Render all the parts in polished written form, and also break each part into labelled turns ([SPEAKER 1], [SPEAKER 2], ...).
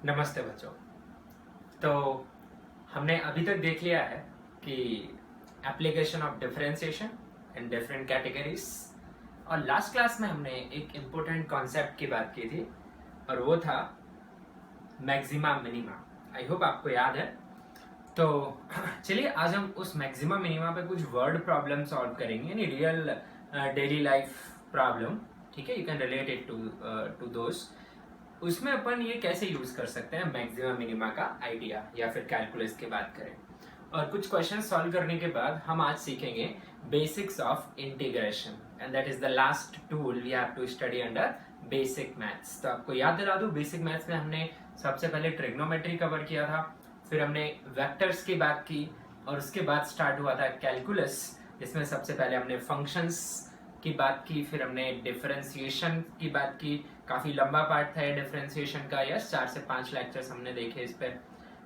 [SPEAKER 1] नमस्ते बच्चों। तो हमने अभी तक देख लिया है कि application of differentiation in different categories, और लास्ट क्लास में हमने एक इम्पोर्टेंट कॉन्सेप्ट की बात की थी और वो था मैक्सिमा मिनिमा। आई होप आपको याद है। तो चलिए आज हम उस मैक्सिमा मिनिमा पे कुछ वर्ड प्रॉब्लम सॉल्व करेंगे, यानी रियल डेली लाइफ प्रॉब्लम। ठीक है, you can relate it to those. उसमें अपन ये कैसे यूज कर सकते हैं मैक्सिमा मिनिमा का आइडिया, या फिर कैलकुलस की बात करें। और कुछ क्वेश्चन सॉल्व करने के बाद हम आज सीखेंगे basics of integration, and that is the last tool we have to study under basic maths. तो आपको याद दिला दूं, बेसिक मैथ्स में हमने सबसे पहले ट्रिग्नोमेट्री कवर किया था, फिर हमने वेक्टर्स की बात की, और उसके बाद स्टार्ट हुआ था कैलकुलस, जिसमें सबसे पहले हमने फंक्शंस की बात की, फिर हमने डिफरेंशिएशन की बात की। काफी लंबा पार्ट था ये डिफरेंशिएशन का, यस 4 से 5 लेक्चर्स हमने देखे इस पे।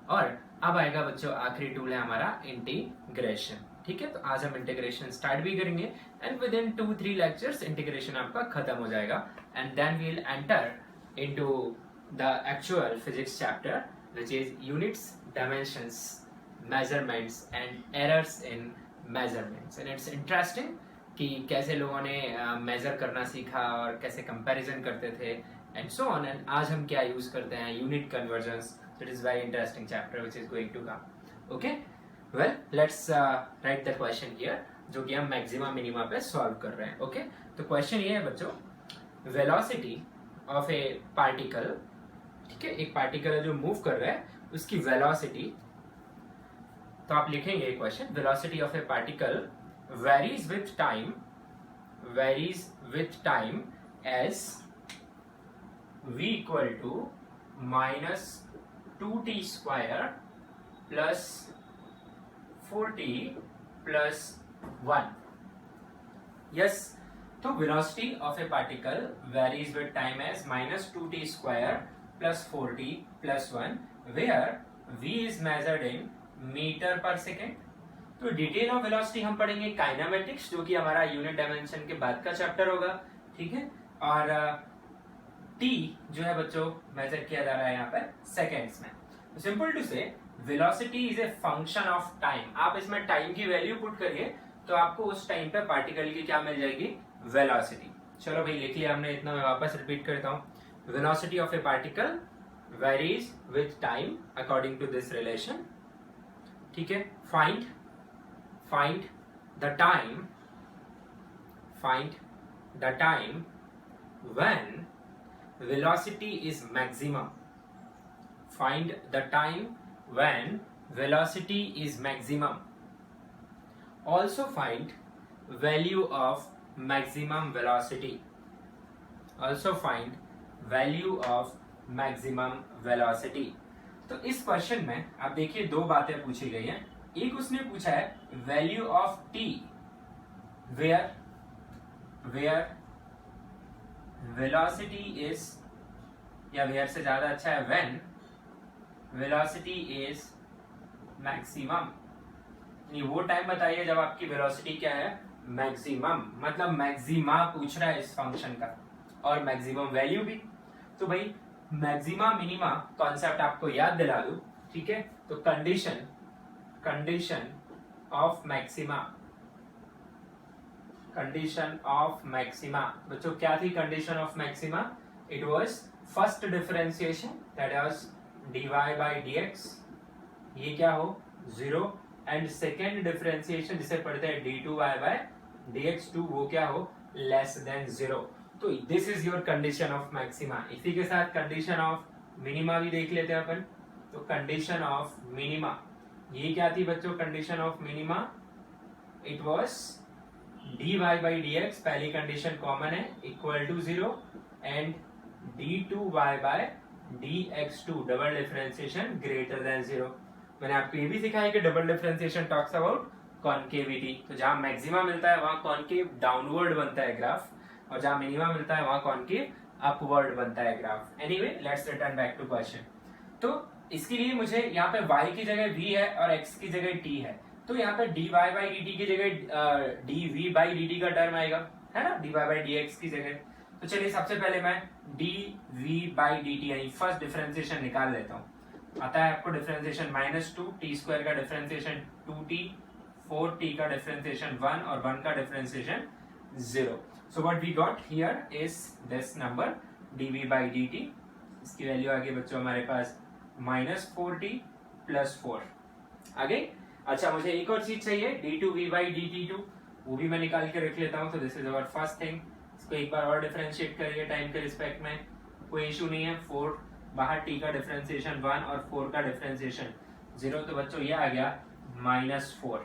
[SPEAKER 1] और अब आएगा बच्चों आखिरी टूल है हमारा इंटीग्रेशन। ठीक है, तो आज हम इंटीग्रेशन स्टार्ट भी करेंगे, and within 2-3 lectures integration आपका खत्म हो जाएगा, and then we will enter into the actual physics chapter which is units, dimensions, measurements and errors in measurements, and it's interesting कि कैसे लोगों ने मेजर करना सीखा और कैसे कंपैरिजन करते थे एंड सो ऑन। एंड आज हम क्या यूज करते हैं, unit conversions. It is very interesting chapter which is going to come. Okay, well let's write the question here, जो कि हम मैक्सिमा मिनिमा पे सॉल्व कर रहे हैं। ओके, तो क्वेश्चन ये है बच्चों, वेलोसिटी ऑफ ए पार्टिकल। ठीक है, एक पार्टिकल है जो मूव कर रहा है, उसकी वेलोसिटी। तो आप लिखेंगे question, velocity of a particle varies with time as v equal to minus 2t square plus 4t plus 1. Yes, तो velocity of a particle varies with time as minus 2t square plus 4t plus 1, where v is measured in meter per second. तो detail of velocity हम पढ़ेंगे kinematics, जो कि हमारा unit dimension के बाद का चैप्टर होगा। ठीक है, और टी जो है बच्चों मेजर किया जा रहा है यहाँ पर सेकेंड्स में। तो सिंपल टू से velocity is a function of time. आप इसमें टाइम की वैल्यू पुट करिए तो आपको उस टाइम पे पार्टिकल की क्या मिल जाएगी, वेलोसिटी। चलो भाई लिख लिया हमने, इतना मैं वापस रिपीट करता हूँ। Velocity of a particle varies with time according to this relation. ठीक है, find the time when velocity is maximum. Find the time when velocity is maximum. Also find value of maximum velocity. Also find value of maximum velocity. तो इस question में आप देखिए दो बातें पूछी गई हैं। एक उसने पूछा है value of t where velocity is, या वेयर से ज्यादा अच्छा है व्हेन वेलोसिटी इज मैक्सिमम। वो टाइम बताइए जब आपकी वेलोसिटी क्या है, मैक्सिमम। मतलब मैक्सिमा पूछ रहा है इस फंक्शन का, और मैक्सिमम वैल्यू भी। तो भाई मैक्सिमा मिनिमा कॉन्सेप्ट आपको याद दिला दूं। ठीक है, तो कंडीशन ऑफ मैक्सिमा बच्चों क्या थी condition of maxima? It was first differentiation, that was dy by dx, ये क्या हो 0, एंड सेकेंड डिफरेंशिएशन जिसे पढ़ते हैं d2y by dx2, वो क्या हो लेस देन 0। तो this is your condition of maxima. इसी के साथ कंडीशन ऑफ मिनिमा भी देख लेते हैं अपन। तो कंडीशन ऑफ मिनिमा ये क्या थी बच्चों, condition of minima? It was dy by dx, पहली कंडीशन कॉमन है, equal to 0, and d2y by dx2 double differentiation greater than 0। मैंने आपको ये भी सिखाया कि double differentiation talks about concavity. तो जहां मैक्सिमा मिलता है वहां कॉन्केव डाउनवर्ड बनता है ग्राफ, और जहां मिनिमा मिलता है वहां कॉन्केव अपवर्ड बनता है graph. Anyway, let's return back to question. तो इसके लिए मुझे यहाँ पे y की जगह v है और x की जगह t है, तो यहाँ पे dy by dt की जगह dv by dt का टर्म आएगा, है ना, dy by dx की जगह। तो चलिए सबसे पहले मैं d v by d t यानी फर्स्ट डिफरेंशिएशन निकाल लेता हूं। आता है आपको डिफरेंशिएशन -2, टी स्क्वायर का डिफरेंशिएशन 2t, 4t का डिफरेंशिएशन 1 और 1 का differentiation 0। So what we got here is this number dv by dt। इसकी वैल्यू आ गई बच्चों हमारे पास -4t + 4 आ गई। अच्छा मुझे एक और चीज चाहिए d2v बाई dt2, वो भी मैं निकाल के रख लेता हूं। तो this is our first thing. इसको एक बार और डिफरेंशिएट करिए टाइम के रिस्पेक्ट में, कोई इशू नहीं है। 4 बाहर t का डिफरेंशिएशन 1 और 4 का डिफरेंशिएशन 0, तो बच्चों ये आ गया -4।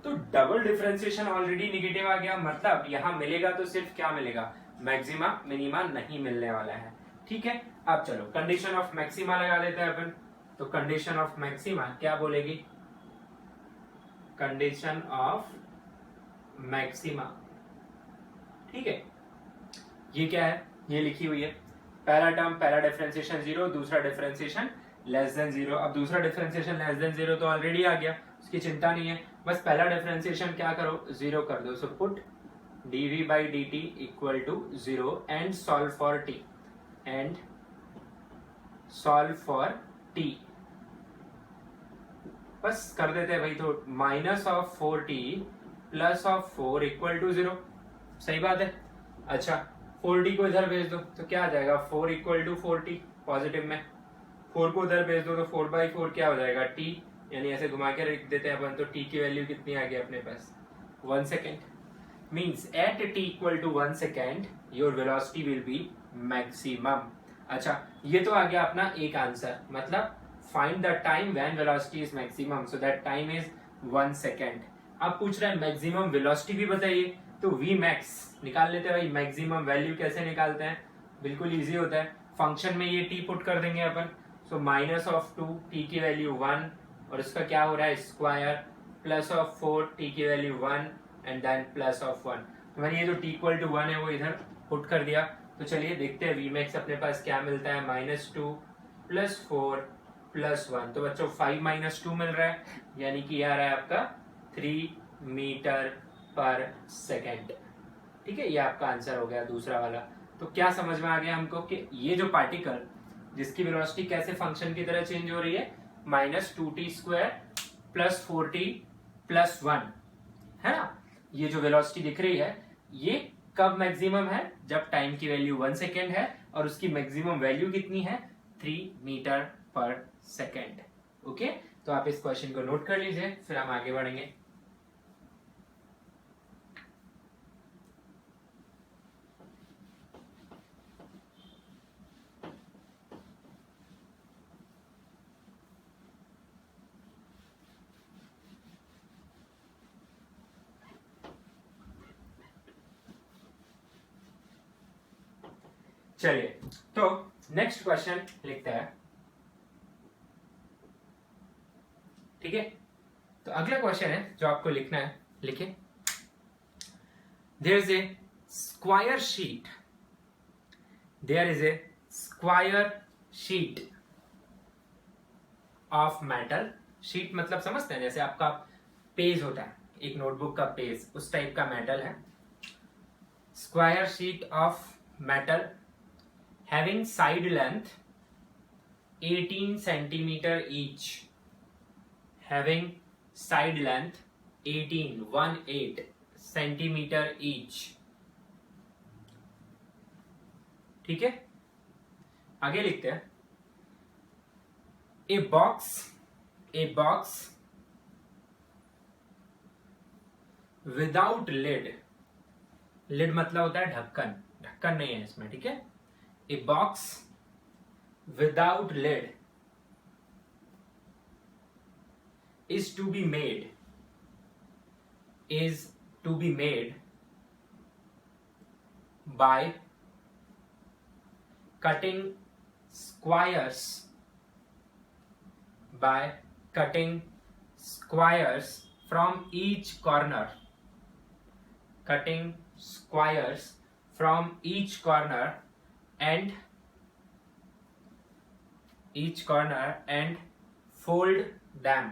[SPEAKER 1] तो डबल डिफरेंशिएशन ऑलरेडी निगेटिव आ गया, मतलब यहां मिलेगा तो सिर्फ क्या मिलेगा, मैक्सिमा, मिनिमा नहीं मिलने वाला है। ठीक है, अब चलो कंडीशन ऑफ मैक्सिमा लगा देते हैं अपन। तो कंडीशन ऑफ मैक्सिमा क्या बोलेगी, कंडीशन ऑफ मैक्सिमा, ठीक है, ये क्या है, ये लिखी हुई है। पहला टर्म पहला डिफरेंशिएशन 0, दूसरा डिफरेंशिएशन <0। अब दूसरा डिफरेंशिएशन <0 तो ऑलरेडी आ गया, उसकी चिंता नहीं है। बस पहला डिफरेंशिएशन क्या करो, 0 कर दो। So put dv by dt equal to 0 and solve for t, and solve for t। बस कर देते हैं भाई, तो -4t + 4 equal to 0, सही बात है। अच्छा 4t को इधर भेज दो तो क्या आ जाएगा, 4 equal to 4t पॉजिटिव में, 4 को उधर भेज दो तो 4/4 क्या हो जाएगा, t, यानी ऐसे घुमा के रख देते हैं अपन। तो t की वैल्यू कितनी आ गई अपने पास, 1 second. means at t equal to 1 second your velocity will be maximum। अच्छा ये तो आ गया अपना एक आंसर, मतलब find the time when velocity is maximum, so that time is 1 second। अब पूछ रहा है मैक्सिमम वेलोसिटी भी बताइए, तो v max निकाल लेते हैं भाई। मैक्सिमम वैल्यू कैसे निकालते हैं, बिल्कुल इजी होता है, फंक्शन में ये t पुट कर देंगे अपन। सो -2 t की वैल्यू 1 और इसका क्या हो रहा है स्क्वायर, +4 t की वैल्यू 1 एंड देन +1। तो मैंने ये जो t इक्वल टू 1 है वो इधर पुट कर दिया। तो चलिए देखते हैं v max अपने पास क्या मिलता है, -2 + 4 + 1। तो बच्चों 5 - 2 मिल रहा है, यानी कि आ रहा है आपका 3 मीटर पर सेकेंड। ठीक है, ये आपका आंसर हो गया दूसरा वाला। तो क्या समझ में आ गया हमको कि ये जो पार्टिकल जिसकी वेलोसिटी कैसे फंक्शन की तरह चेंज हो रही है, -2t² + 4t + 1 है ना। ये जो वेलोसिटी दिख रही है ये कब मैक्सिमम है, जब टाइम की वैल्यू 1 सेकेंड है और उसकी मैक्सिमम वैल्यू कितनी है, 3 मीटर पर सेकेंड। ओके, तो आप इस क्वेश्चन को नोट कर लीजिए, फिर हम आगे बढ़ेंगे। चलिए तो नेक्स्ट क्वेश्चन लिखते हैं। ठीक है, तो अगला क्वेश्चन है जो आपको लिखना है, लिखिए। There is a square sheet, there is a square sheet of metal. Sheet मतलब समझते हैं, जैसे आपका पेज होता है, एक नोटबुक का पेज, उस टाइप का मेटल है। Square sheet of metal having side length 18 centimeter each, having side length 18 centimeter each। ठीक है, आगे लिखते हैं। a box without lid, lid मतलब होता है ढक्कन, ढक्कन नहीं है इसमें। ठीक है, a box without lid is to be made by cutting squares from each corner, and fold them,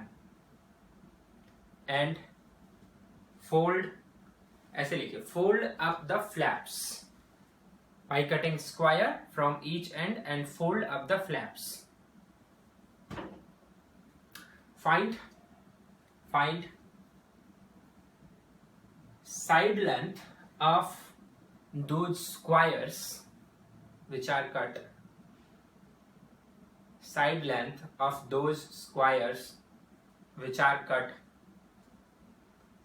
[SPEAKER 1] ऐसे लिखिए, fold up the flaps, by cutting square from each end and fold up the flaps. Find side length of those squares which are cut. Side length of those squares which are cut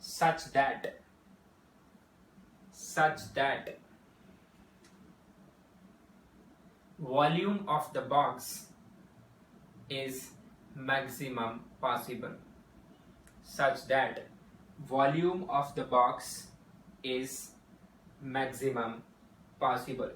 [SPEAKER 1] such that volume of the box is maximum possible. Such that volume of the box is maximum possible.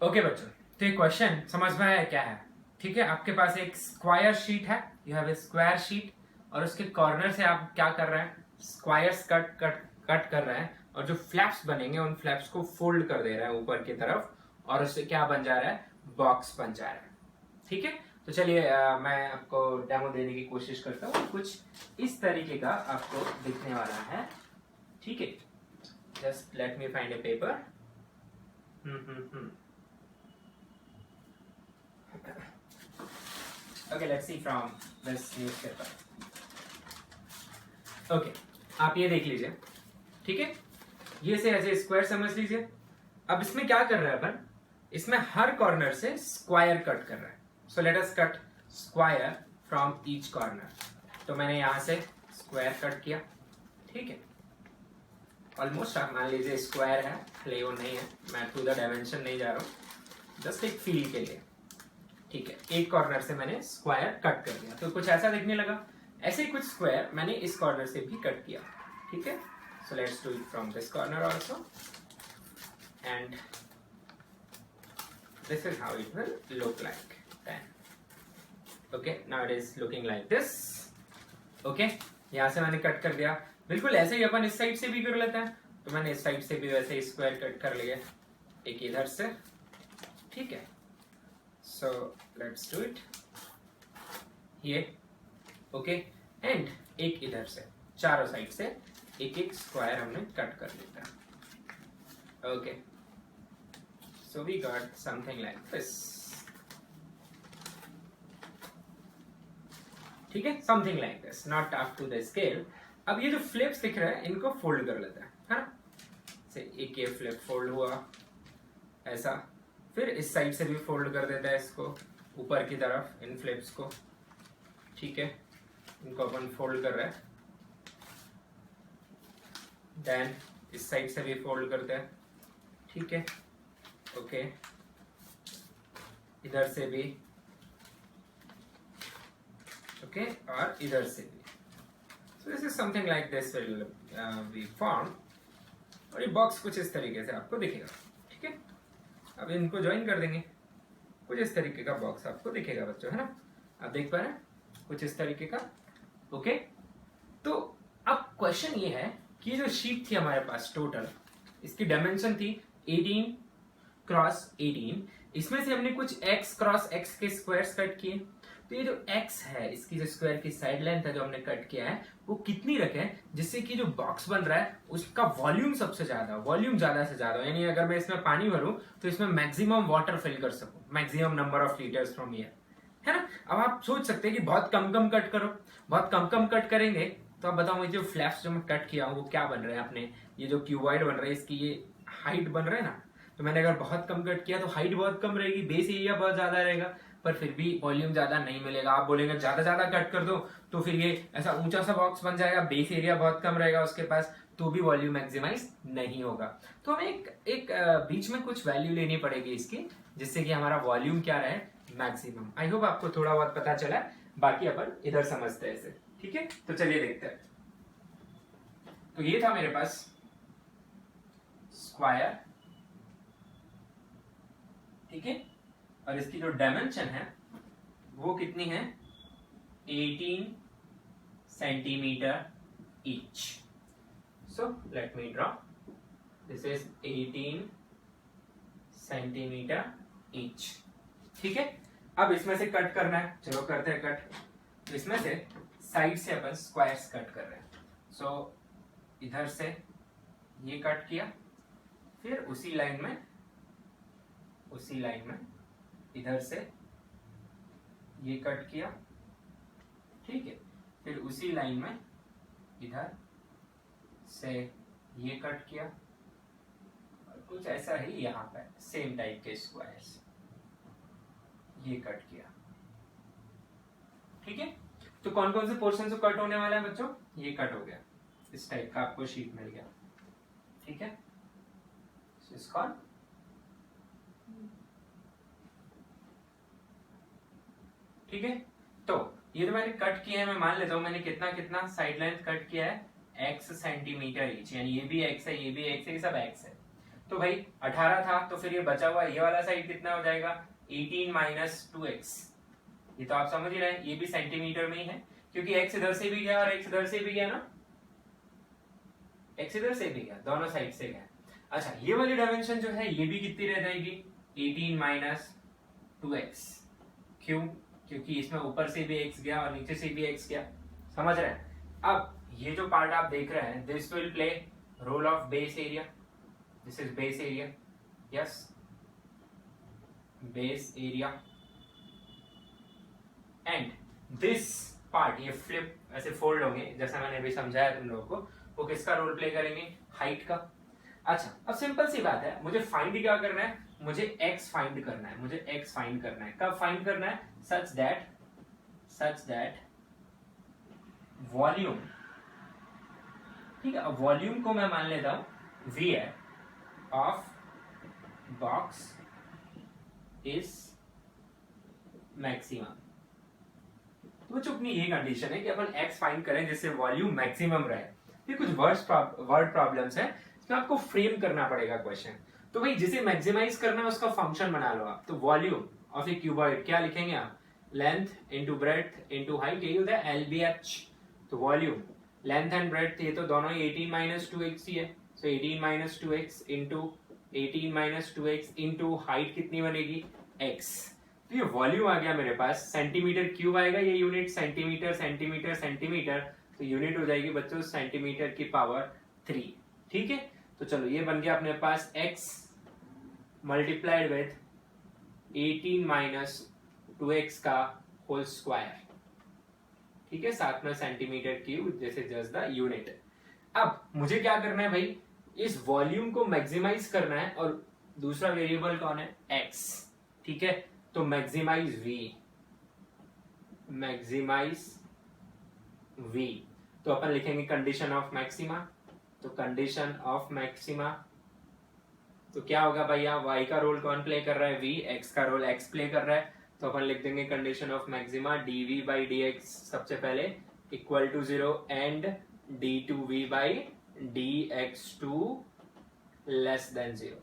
[SPEAKER 1] Okay बच्चों, तो ये question समझ में आया क्या है? ठीक है, आपके पास एक स्क्वायर शीट है, you have a square sheet, और उसके कॉर्नर से आप क्या कर रहे हैं? स्क्वायर्स कट कर रहे हैं, और जो फ्लैप्स बनेंगे उन फ्लैप्स को फोल्ड कर दे रहा है ऊपर की तरफ, और उससे क्या बन जा रहा है? बॉक्स बन जा रहा है। ठीक है, तो चलिए मैं आपको डेमो देने की कोशिश करता हूँ। कुछ इस तरीके का आपको दिखने वाला है। ठीक है, just let me find A paper. Okay, let's see from this newspaper. Okay, आप ये देख लीजिए। ठीक है, ये से ऐसे स्क्वायर समझ लीजिए। अब इसमें क्या कर रहा है अपन? इसमें हर कॉर्नर से स्क्वायर कट कर रहा है। So let us cut square from each corner. तो मैंने यहां से स्क्वायर कट किया। ठीक है, ऑलमोस्ट आप मान लीजिए स्क्वायर है, प्ले वो नहीं है, मैं टू द डायमेंशन नहीं जा रहा हूँ, जस्ट एक फील के लिए। ठीक है, एक कॉर्नर से मैंने स्क्वायर कट कर दिया, तो कुछ ऐसा दिखने लगा। ऐसे ही कुछ स्क्वायर मैंने इस कॉर्नर से भी कट किया। ठीक है, so let's do it from this corner also, and this is how it will look like then. Okay, now it is looking like this. Okay, यहां से मैंने कट कर दिया। बिल्कुल ऐसे ही अपन इस साइड से भी कर लेते हैं, तो मैंने इस साइड से भी वैसे ही स्क्वायर कट कर लिया, एक इधर से। ठीक है, so let's do it here. Okay, and एक इधर से, चारों साइड से एक एक स्क्वायर हमने कट कर लिया। Okay, so we got something like this. ठीक है, something like this, not up to the scale. अब ये जो फ्लिप्स दिख रहा है इनको फोल्ड कर लेते हैं, है ना? से एक ये फ्लिप फोल्ड हुआ ऐसा, फिर इस साइड से भी फोल्ड कर देता है इसको ऊपर की तरफ, इन फ्लिप्स को। ठीक है, इनको अपन फोल्ड कर रहे हैं। देन इस साइड से भी फोल्ड करते हैं। ठीक है, ओके, इधर से भी, ओके, और इधर से भी। So this is something like this will be form, और ये बॉक्स कुछ इस तरीके से आपको दिखेगा। ठीक है, अब इनको ज्वाइन कर देंगे, कुछ इस तरीके का बॉक्स आपको दिखेगा बच्चों, है ना? आप देख पा रहे हैं कुछ इस तरीके का। ओके, तो अब क्वेश्चन ये है कि जो शीट थी हमारे पास टोटल, इसकी डायमेंशन थी 18 क्रॉस 18। इसमें से हमने कुछ x क्रॉस x के स्क्वायर्स कट किए। तो ये जो x है, इसकी जो स्क्वायर की साइड लेंथ है जो हमने कट किया है, वो कितनी रखें जिससे कि जो बॉक्स बन रहा है उसका वॉल्यूम सबसे ज्यादा, वॉल्यूम ज्यादा से ज्यादा, यानी अगर मैं इसमें पानी भरूं तो इसमें मैक्सिमम वाटर फिल कर सकूं, maximum number of litres from here, है ना? अब आप सोच सकते हैं कि बहुत कम कम कट करो, बहुत कम कम कट करेंगे तो अब बताओ ये जो फ्लैप्स जो मैं कट किया हूं वो क्या बन रहे हैं अपने, ये जो क्यूबॉइड बन रहा है इसकी ये हाइट बन रहा है ना। तो मैंने अगर बहुत कम कट किया तो हाइट बहुत कम रहेगी, बेस एरिया बहुत ज्यादा रहेगा, पर फिर भी वॉल्यूम ज्यादा नहीं मिलेगा। आप बोलेंगे ज्यादा ज्यादा कट कर दो तो फिर ये ऐसा ऊंचा सा बॉक्स बन जाएगा, बेस एरिया बहुत कम रहेगा उसके पास, तो भी वॉल्यूम मैक्सिमाइज नहीं होगा। तो हमें एक बीच में कुछ वैल्यू लेनी पड़ेगी इसकी, जिससे कि हमारा वॉल्यूम क्या रहे, मैक्सिमम। आई होप आपको थोड़ा बहुत पता चला है, बाकी अपन इधर समझते हैं इसे। ठीक है, तो चलिए देखते हैं। तो ये था मेरे पास स्क्वायर, ठीक है, और इसकी जो डायमेंशन है वो कितनी है, 18 centimetre each. So let me draw, this is 18 centimetre each. ठीक है, अब इसमें से कट करना है, चलो करते हैं कट। तो इसमें से साइड से अपन स्क्वायर्स कट कर रहे हैं। सो इधर से ये कट किया, फिर उसी लाइन में इधर से ये कट किया, ठीक है, फिर उसी लाइन में इधर से ये कट किया, और कुछ ऐसा ही यहाँ पे सेम टाइप के स्क्वायर्स ये कट किया, ठीक है। तो कौन कौन से पोर्शन से कट होने वाला है बच्चों? ये कट हो गया, इस टाइप का आपको शीट मिल गया, ठीक है। इसका ठीक है, तो ये तो मैंने कट किया है, मैं मान लेता हूं मैंने कितना कितना साइड लेंथ कट किया है, x सेंटीमीटर ईच, यानी ये भी x है, ये भी x है, ये सब x है। तो भाई 18 था, तो फिर ये बचा हुआ ये वाला साइड कितना हो जाएगा? 18 माइनस 2x। ये तो आप समझ ही रहे हैं, ये भी सेंटीमीटर में ही है, क्योंकि x इधर से भी गया और x इधर से भी गया ना, x इधर से भी गया, दोनों साइड से गया। अच्छा, ये वाली डायमेंशन जो है ये भी कितनी रह जाएगी? 18 माइनस 2x। क्यों? क्योंकि इसमें ऊपर से भी x गया और नीचे से भी x गया, समझ रहे हैं? अब ये जो पार्ट आप देख रहे हैं, this will play role of base area, this is base area, yes, base area, and this part, ये फ्लिप ऐसे फोल्ड होंगे जैसा मैंने अभी समझाया तुम लोगों को, वो किसका रोल प्ले करेंगे? हाइट का। अच्छा, अब सिंपल सी बात है, मुझे फाइंड क्या करना है? मुझे x फाइंड करना है, मुझे x फाइंड करना है। कब फाइंड करना है? सच दैट वॉल्यूम, ठीक है, वॉल्यूम को मैं मान लेता हूं v है, ऑफ बॉक्स इज मैक्सिमम। तो बच्चों अपनी ये कंडीशन है कि अपन x फाइंड करें जिससे वॉल्यूम मैक्सिमम रहे। ये कुछ वर्ड प्रॉब्लम्स है, इसमें आपको फ्रेम करना पड़ेगा क्वेश्चन। तो भाई जिसे मैक्सिमाइज करना है उसका फंक्शन बना लो आप। तो वॉल्यूम ऑफ ए क्यूबॉइड क्या लिखेंगे आप? Length into breadth into height, यही होता है LBH। तो वॉल्यूम, लेंथ एंड ब्रेड्थ ये तो दोनों ही 18 माइनस 2x ही है, सो 18 minus 2x into 18 minus 2x into height कितनी बनेगी? x। तो ये वॉल्यूम आ गया मेरे पास, सेंटीमीटर क्यूब आएगा, ये यूनिट सेंटीमीटर सेंटीमीटर सेंटीमीटर, तो यूनिट हो जाएगी बच्चों सेंटीमीटर की पावर 3, ठीक है। तो चलो ये बन गया अपने पास x multiplied with 18 minus 2x का होल स्क्वायर, ठीक है, साथ में सेंटीमीटर क्यूब, जैसे जस्ट द यूनिट। अब मुझे क्या करना है भाई? इस वॉल्यूम को मैक्सिमाइज करना है, और दूसरा वेरिएबल कौन है? x, ठीक है। तो मैक्सिमाइज v, तो अपन लिखेंगे कंडीशन ऑफ मैक्सिमा। तो कंडीशन ऑफ मैक्सिमा, तो क्या होगा भैया? y का रोल कौन प्ले कर रहा है? v, x का रोल x प्ले कर रहा है, तो अपन लिख देंगे condition of maxima dv by dx सबसे पहले equal to 0 and d2v by dx2 less than 0।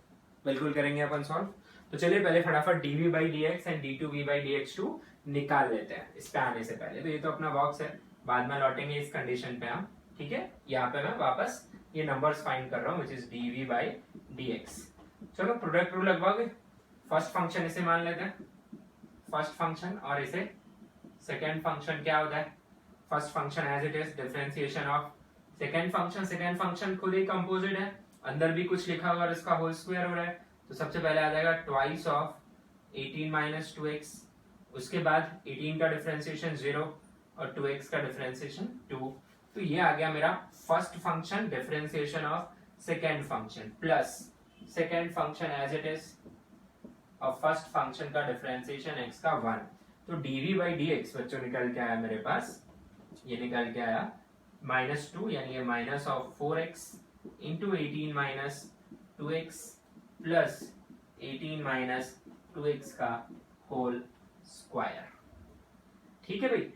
[SPEAKER 1] बिल्कुल करेंगे अपन सॉल्व। तो चलिए पहले फटाफट dv by dx and d2v by dx2 निकाल लेते हैं इस पे आने से पहले। तो ये तो अपना बॉक्स है, बाद में लौटेंगे इस कंडीशन पे हम, ठीक है। यहाँ पे मैं वापस ये नंबर्स फाइंड कर रहा हूँ, which is dv by dx। चलो प्रोडक्ट रूल लगवाओगे। फर्स्ट फंक्शन इसे मान लेते हैं, फर्स्ट फंक्शन, और इसे सेकेंड फंक्शन क्या होता है? First function as it is differentiation of second function. Second function खुद ही कंपोजिट है, अंदर भी कुछ लिखा हुआ और इसका होल स्क्वायर हो रहा है, तो सबसे पहले आ जाएगा ट्वाइस ऑफ 18 माइनस 2x, उसके बाद 18 का डिफरेंशिएशन 0 और 2x का डिफरेंशिएशन 2। तो ये आ गया मेरा first function differentiation of second function plus second function as it is और फर्स्ट फंक्शन का डिफरेंशिएशन x का 1। तो dv बाई dx बच्चों निकल के आया मेरे पास, ये निकल के आया -2, यानी ये minus of 4x into 18 minus 2x plus 18 minus 2x का होल स्क्वायर, ठीक है भाई।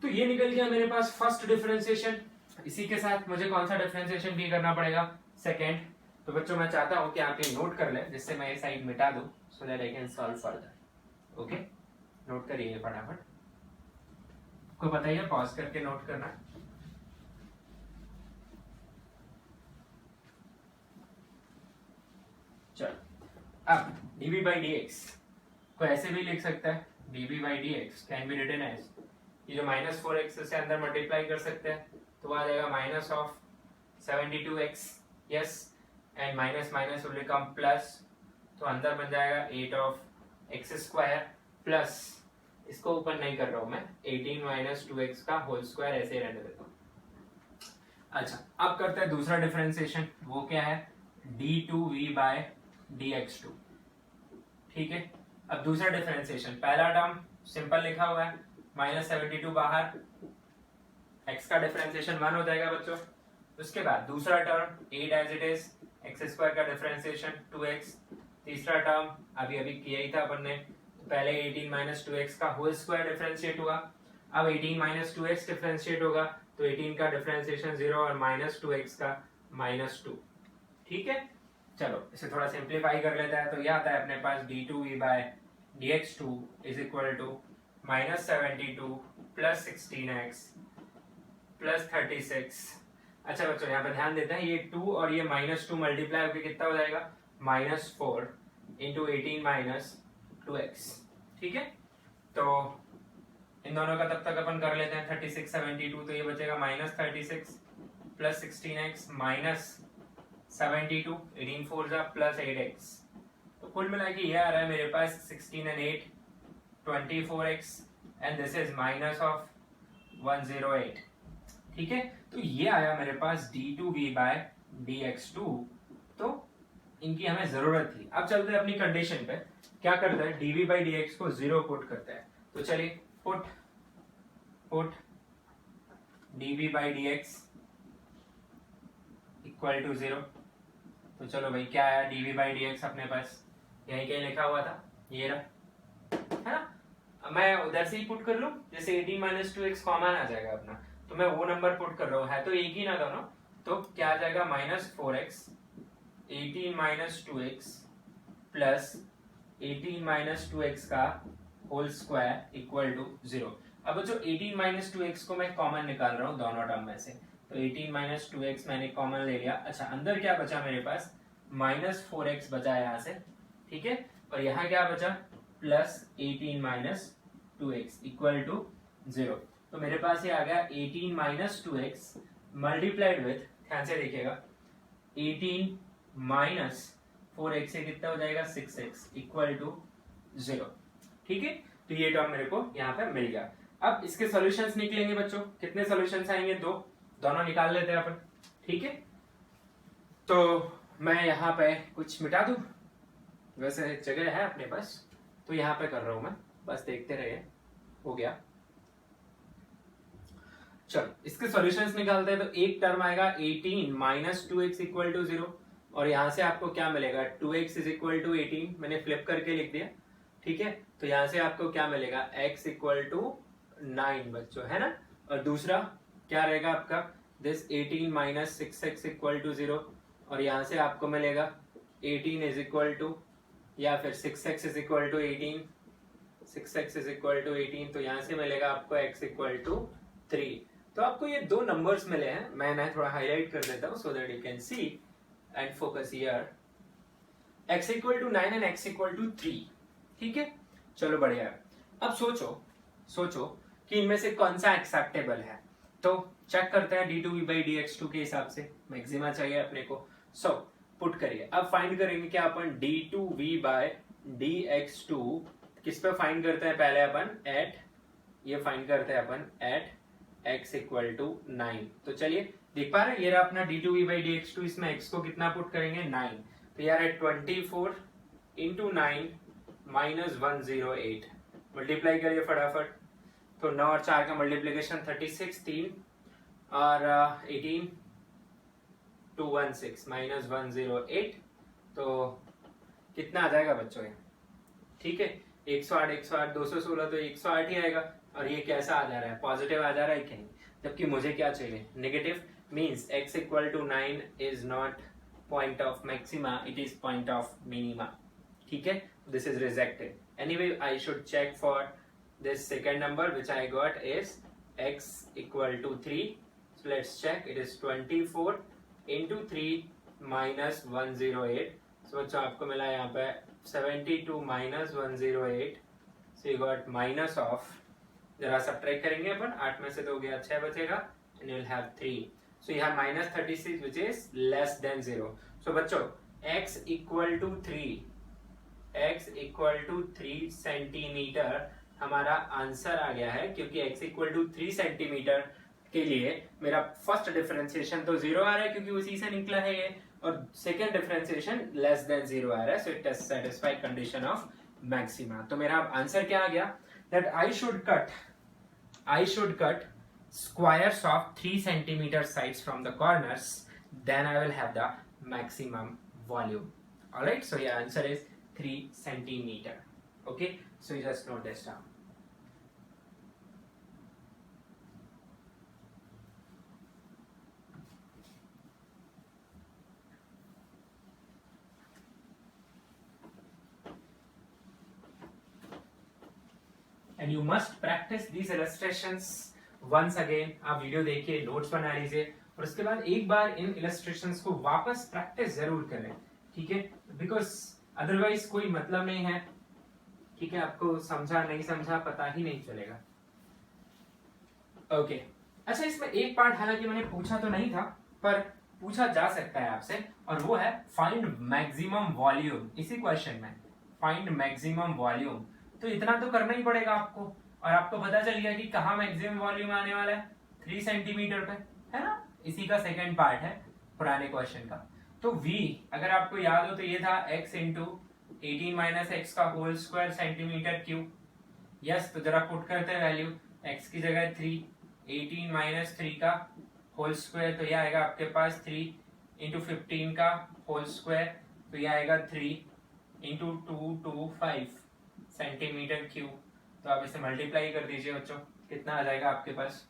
[SPEAKER 1] तो ये निकल गया मेरे पास फर्स्ट डिफरेंशिएशन। इसी के साथ मुझे कौन सा डिफरेंशिएशन भी करना पड़ेगा? सेकेंड। तो बच्चों मैं चाहता हूं कि आप ये नोट कर लें, जिससे मैं ये साइड मिटा दूं, so that I can solve further. Okay, note करिए फटाफट, आपको बताइए, पॉज करके नोट करना। चलो, अब dv by dx को ऐसे भी लिख सकता है, dv by dx can be written as, ये जो -4x से अंदर मल्टीप्लाई कर सकते हैं, तो आ जाएगा minus of 72x, yes, and minus minus will become plus, तो अंदर बन जाएगा 8 ऑफ एक्स स्क्वायर प्लस, इसको ऊपर नहीं कर रहा हूं मैं, 18 माइनस 2x का होल स्क्वायर ऐसे रहने देता हूं। अच्छा, अब करते हैं दूसरा डिफरेंशिएशन, वो क्या है, d2v बाय dx2। ठीक है, अब दूसरा डिफरेंशिएशन, पहला टर्म सिंपल लिखा हुआ है, -72 बाहर, x का डिफरेंशिएशन 1 हो जाएगा बच्चों। उसके बाद दूसरा term 8 as it is, x square का डिफरेंशिएशन 2x, तीसरा टर्म अभी अभी किया ही था अपन ने, पहले 18 माइनस 2x का होल स्क्वायर डिफरेंशिएट हुआ, अब 18 माइनस 2x डिफरेंशिएट होगा, तो 18 का डिफरेंशिएशन 0 और माइनस 2x का -2। ठीक है, चलो इसे थोड़ा सिंप्लीफाई कर लेता है, तो यह आता है अपने पास d2v by dx2 is equal to -72 plus 16x plus 36। अच्छा बच्चों यहाँ पे ध्यान देते हैं, ये 2 और ये -2 मल्टीप्लाई होकर कितना हो जाएगा, -4 इंटू 18 माइनस 2x। ठीक है, तो इन दोनों का तब तक अपन कर लेते हैं 36 72, तो ये बचेगा -36 प्लस 16x माइनस 72, 18 4 जा प्लस 8x, तो कुल मिला के ये आ रहा है मेरे पास 16 and 8 24x and this is minus of 108। ठीक है, तो ये आया मेरे पास d2v बाय dx2, तो इनकी हमें जरूरत थी। अब चलते हैं अपनी कंडीशन पे, क्या करते हैं, dv बाई dx को 0 पुट करते हैं, तो चलिए put dv by dx equal to 0, तो चलो भाई क्या आया, dv बाई dx अपने पास यही कहीं लिखा हुआ था, ये रहा, है ना। अब मैं उधर से ही पुट कर लूं, जैसे 18 माइनस 2x कॉमन आ जाएगा अपना, तो मैं वो नंबर पुट कर रहा हूँ, है तो एक ही ना दोनों, तो क्या आ जाएगा -4x 18 minus 2x plus 18 minus 2x का होल स्क्वायर इक्वल टू 0। अब जो 18 माइनस 2x को मैं कॉमन निकाल रहा हूँ दोनों टर्म में से, तो 18 माइनस 2x मैंने कॉमन ले लिया। अच्छा, अंदर क्या बचा मेरे पास, -4x बचा यहाँ से, ठीक है, और यहाँ क्या बचा, plus 18 minus 2x equal to 0। तो मेरे पास ये आ गया 18 माइनस 2x मल्टीप्लाइड विथ, ध्यान से देखिएगा, 18 माइनस 4x से कितना हो जाएगा 6x इक्वल टू 0। ठीक है, तो ये टर्म मेरे को यहाँ पे मिल गया। अब इसके सॉल्यूशंस निकलेंगे बच्चों, कितने सॉल्यूशंस आएंगे, दोनों निकाल लेते हैं अपन। ठीक है, तो मैं यहाँ पे कुछ मिटा दूं, वैसे जगह है अपने पास, तो यहाँ पे कर रहा हूं मैं, बस देखते रहिए, हो गया। चलो इसके सॉल्यूशंस निकालते हैं, तो एक टर्म आएगा 18 माइनस 2x इक्वल टू 0, और यहाँ से आपको क्या मिलेगा, 2x इज इक्वल टू 18, मैंने फ्लिप करके लिख दिया। ठीक है, तो यहाँ से आपको क्या मिलेगा, x इक्वल टू 9 बच्चों, है ना। और दूसरा क्या रहेगा आपका, this 18 minus 6x equal to 0, और यहाँ से आपको मिलेगा 18 इज इक्वल टू, या फिर 6x is equal to 18, 6x is equal to 18, तो यहाँ से मिलेगा आपको x इक्वल टू 3। तो आपको ये दो नंबर्स मिले हैं, मैं थोड़ा हाईलाइट कर देता हूँ so that you can see and focus here, x equal to 9 and x equal to 3। ठीक है, चलो बढ़िया है। अब सोचो कि इनमें से कौन सा एक्सेप्टेबल है, तो चेक करते हैं d2v बाई dx2 के हिसाब से, मैक्सिमा चाहिए अपने को, सो पुट करिए। अब फाइंड करेंगे क्या अपन, d2v बाय dx2 किस पे फाइंड करते हैं, पहले अपन एट, ये फाइंड करते हैं अपन एट x इक्वल टू 9। तो चलिए देख पा रहे हैं, ये रहा अपना d2v बाई dx2, इसमें x को कितना पुट करेंगे 9, तो यार है 24 इंटू 9 माइनस 108, मल्टीप्लाई करिए फटाफट, तो 9 और 4 का मल्टीप्लीकेशन 36, 3 और 18 216 माइनस 108, तो कितना आ जाएगा बच्चों ये, ठीक है, 108 108 216, तो 108 ही आएगा। और ये कैसा आ जा रहा है, पॉजिटिव आ जा रहा है कि नहीं, जबकि मुझे क्या चाहिए, negative, means x equal to 9 is not point of maxima, it is point of minima. ठीक है, this is rejected. Anyway I should check for this second number which I got is x equal to 3, so let's check, it is 24 into 3 minus 108, so बच्चों आपको मिला यहाँ पे 72 minus 108, so you got minus of, जरा subtract करेंगे अपन, 8 में से 2 गया 6 बचेगा, and you will have 3, so you have -36 which is less than 0, सो बच्चों x इक्वल टू 3 सेंटीमीटर हमारा आंसर आ गया है, क्योंकि x इक्वल टू 3 सेंटीमीटर के लिए मेरा फर्स्ट डिफरेंशिएशन तो 0 आ रहा है क्योंकि उसी से निकला है ये, और सेकेंड डिफरेंशिएशन लेस देन 0 आ रहा है, so it has satisfied condition of maxima. तो मेरा आंसर क्या आ गया, that I should cut squares of 3 centimeter sides from the corners, then I will have the maximum volume. All right, so your answer is 3 centimeter. Okay, so you just note this down. And you must practice these illustrations once again. आप video देखिए, notes बना लीजिए, और उसके बाद एक बार इन illustrations को वापस प्रैक्टिस जरूर करें, ठीक है, बिकॉज अदरवाइज कोई मतलब नहीं है, ठीक है, आपको समझा नहीं समझा पता ही नहीं चलेगा। ओके, अच्छा, इसमें एक पार्ट हालांकि मैंने पूछा तो नहीं था, पर पूछा जा सकता है आपसे, और वो है फाइंड मैक्सिमम वॉल्यूम। इसी क्वेश्चन में फाइंड मैक्सिमम वॉल्यूम, तो इतना तो करना ही पड़ेगा आपको, और आपको पता चल गया कि कहाँ मैक्सिमम वॉल्यूम आने वाला है, 3 सेंटीमीटर पे, है ना। इसी का सेकंड पार्ट है पुराने क्वेश्चन का। तो v अगर आपको याद हो तो ये था x इंटू 18 माइनस एक्स का whole square centimetre cube. Yes, तो जरा पुट करते हैं वैल्यू, x की जगह 3, 18 माइनस 3 का होल स्क्वायर, तो ये आएगा आपके पास 3 इंटू 15 का होल स्क्वायर, तो ये आएगा 3 इंटू 225 सेंटीमीटर क्यूब। तो आप इसे मल्टीप्लाई कर दीजिए बच्चों, कितना आ जाएगा आपके पास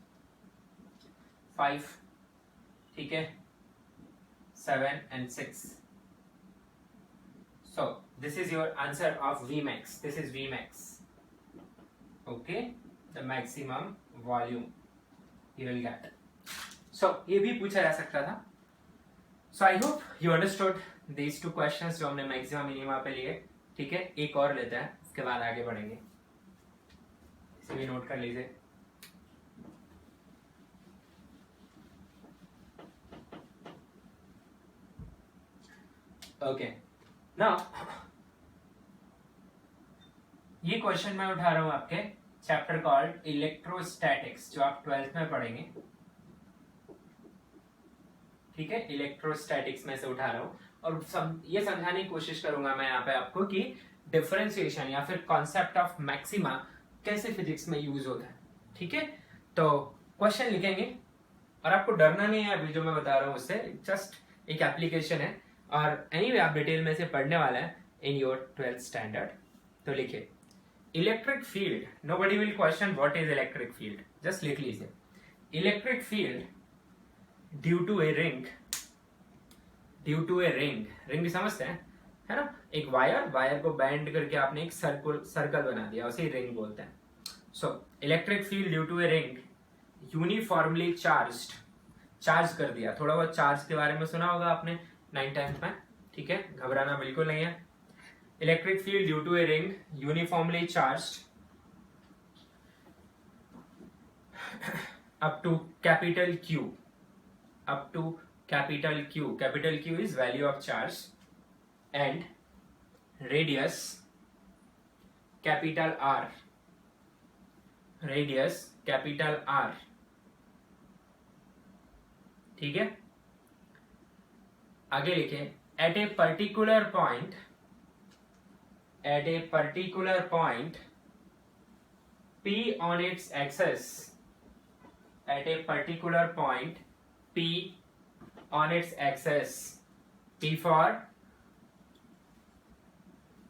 [SPEAKER 1] 5, ठीक है, 7 and 6. So this is your answer of Vmax. This is Vmax. Okay, the maximum volume you will get. So ये भी पूछा जा सकता था। So I hope you understood these two questions जो हमने मैक्सिमम मिनिमा पे लिए, ठीक है। एक और लेते हैं, उसके बाद आगे बढ़ेंगे, इसे भी नोट कर लीजिए। ओके, नाउ ये क्वेश्चन मैं उठा रहा हूं आपके चैप्टर कॉल्ड इलेक्ट्रोस्टैटिक्स, जो आप 12th में पढ़ेंगे, ठीक है। इलेक्ट्रोस्टैटिक्स में से उठा रहा हूं, और ये समझाने की कोशिश करूंगा मैं यहाँ पे आपको कि डिफरेंशिएशन या फिर कॉन्सेप्ट ऑफ मैक्सिमा कैसे फिजिक्स में यूज होता है, ठीक है। तो क्वेश्चन लिखेंगे, और आपको डरना नहीं है अभी जो मैं बता रहा हूँ उससे, जस्ट एक एप्लीकेशन है, और एनीवे आप डिटेल में से पढ़ने वाला है इन योर 12th स्टैंडर्ड। तो लिखिए, electric field, nobody will question what is electric field, just लिख लीजिए, electric field due to a ring, ring समझते हैं, है ना, एक वायर को बैंड करके आपने एक सर्कल बना दिया, उसे रिंग बोलते हैं। So electric field due to a ring uniformly charge कर दिया। थोड़ा बहुत चार्ज के बारे में सुना होगा आपने 9th 10th में, ठीक है, घबराना बिल्कुल नहीं है। Electric field due to a ring uniformly charged up to capital Q, capital Q is value of charge, and radius capital R, ठीक है। आगे लिखे, at a particular point P on its axis, at a particular point P on its axis, P for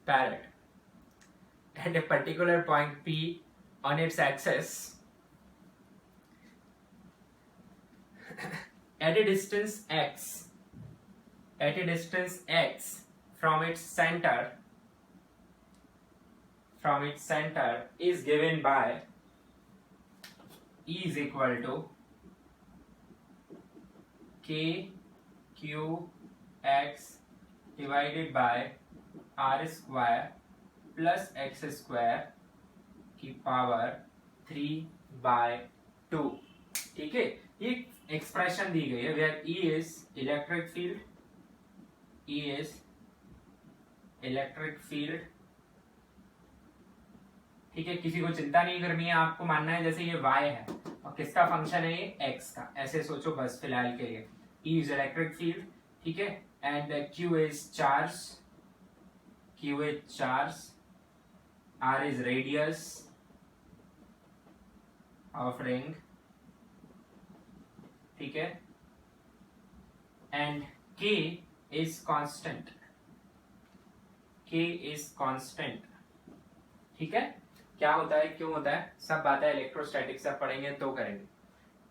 [SPEAKER 1] parrot, at a particular point P on its axis, at a distance x from its center is given by E is equal to k q x divided by r square plus x square की power 3/2, ठीक है। ये expression दी गई है where E is electric field E is electric field, ठीक है। किसी को चिंता नहीं करनी है, आपको मानना है जैसे ये y है और किसका फंक्शन है ये x का, ऐसे सोचो बस फिलहाल के लिए। E is इलेक्ट्रिक फील्ड, ठीक है, and Q is charge, Q is charge, R is radius of ring, ठीक है, and K is constant, K is constant, ठीक है। क्या होता है, क्यों होता है, सब बातें इलेक्ट्रोस्टैटिक्स से पढ़ेंगे तो करेंगे,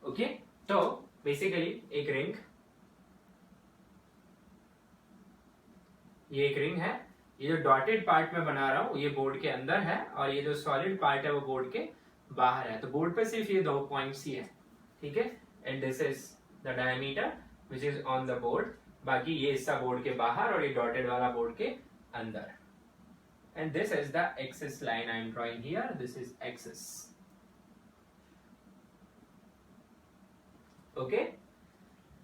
[SPEAKER 1] ओके। तो बेसिकली एक रिंग, ये एक रिंग है, ये जो डॉटेड पार्ट में बना रहा हूं ये बोर्ड के अंदर है और ये जो सॉलिड पार्ट है वो बोर्ड के बाहर है। तो बोर्ड पे सिर्फ ये दो पॉइंट्स ही है, ठीक है, and this is the diameter which is on the board, बाकी ये हिस्सा बोर्ड के बाहर और ये डॉटेड वाला बोर्ड के अंदर। And this is the axis line I am drawing here. This is axis. Okay.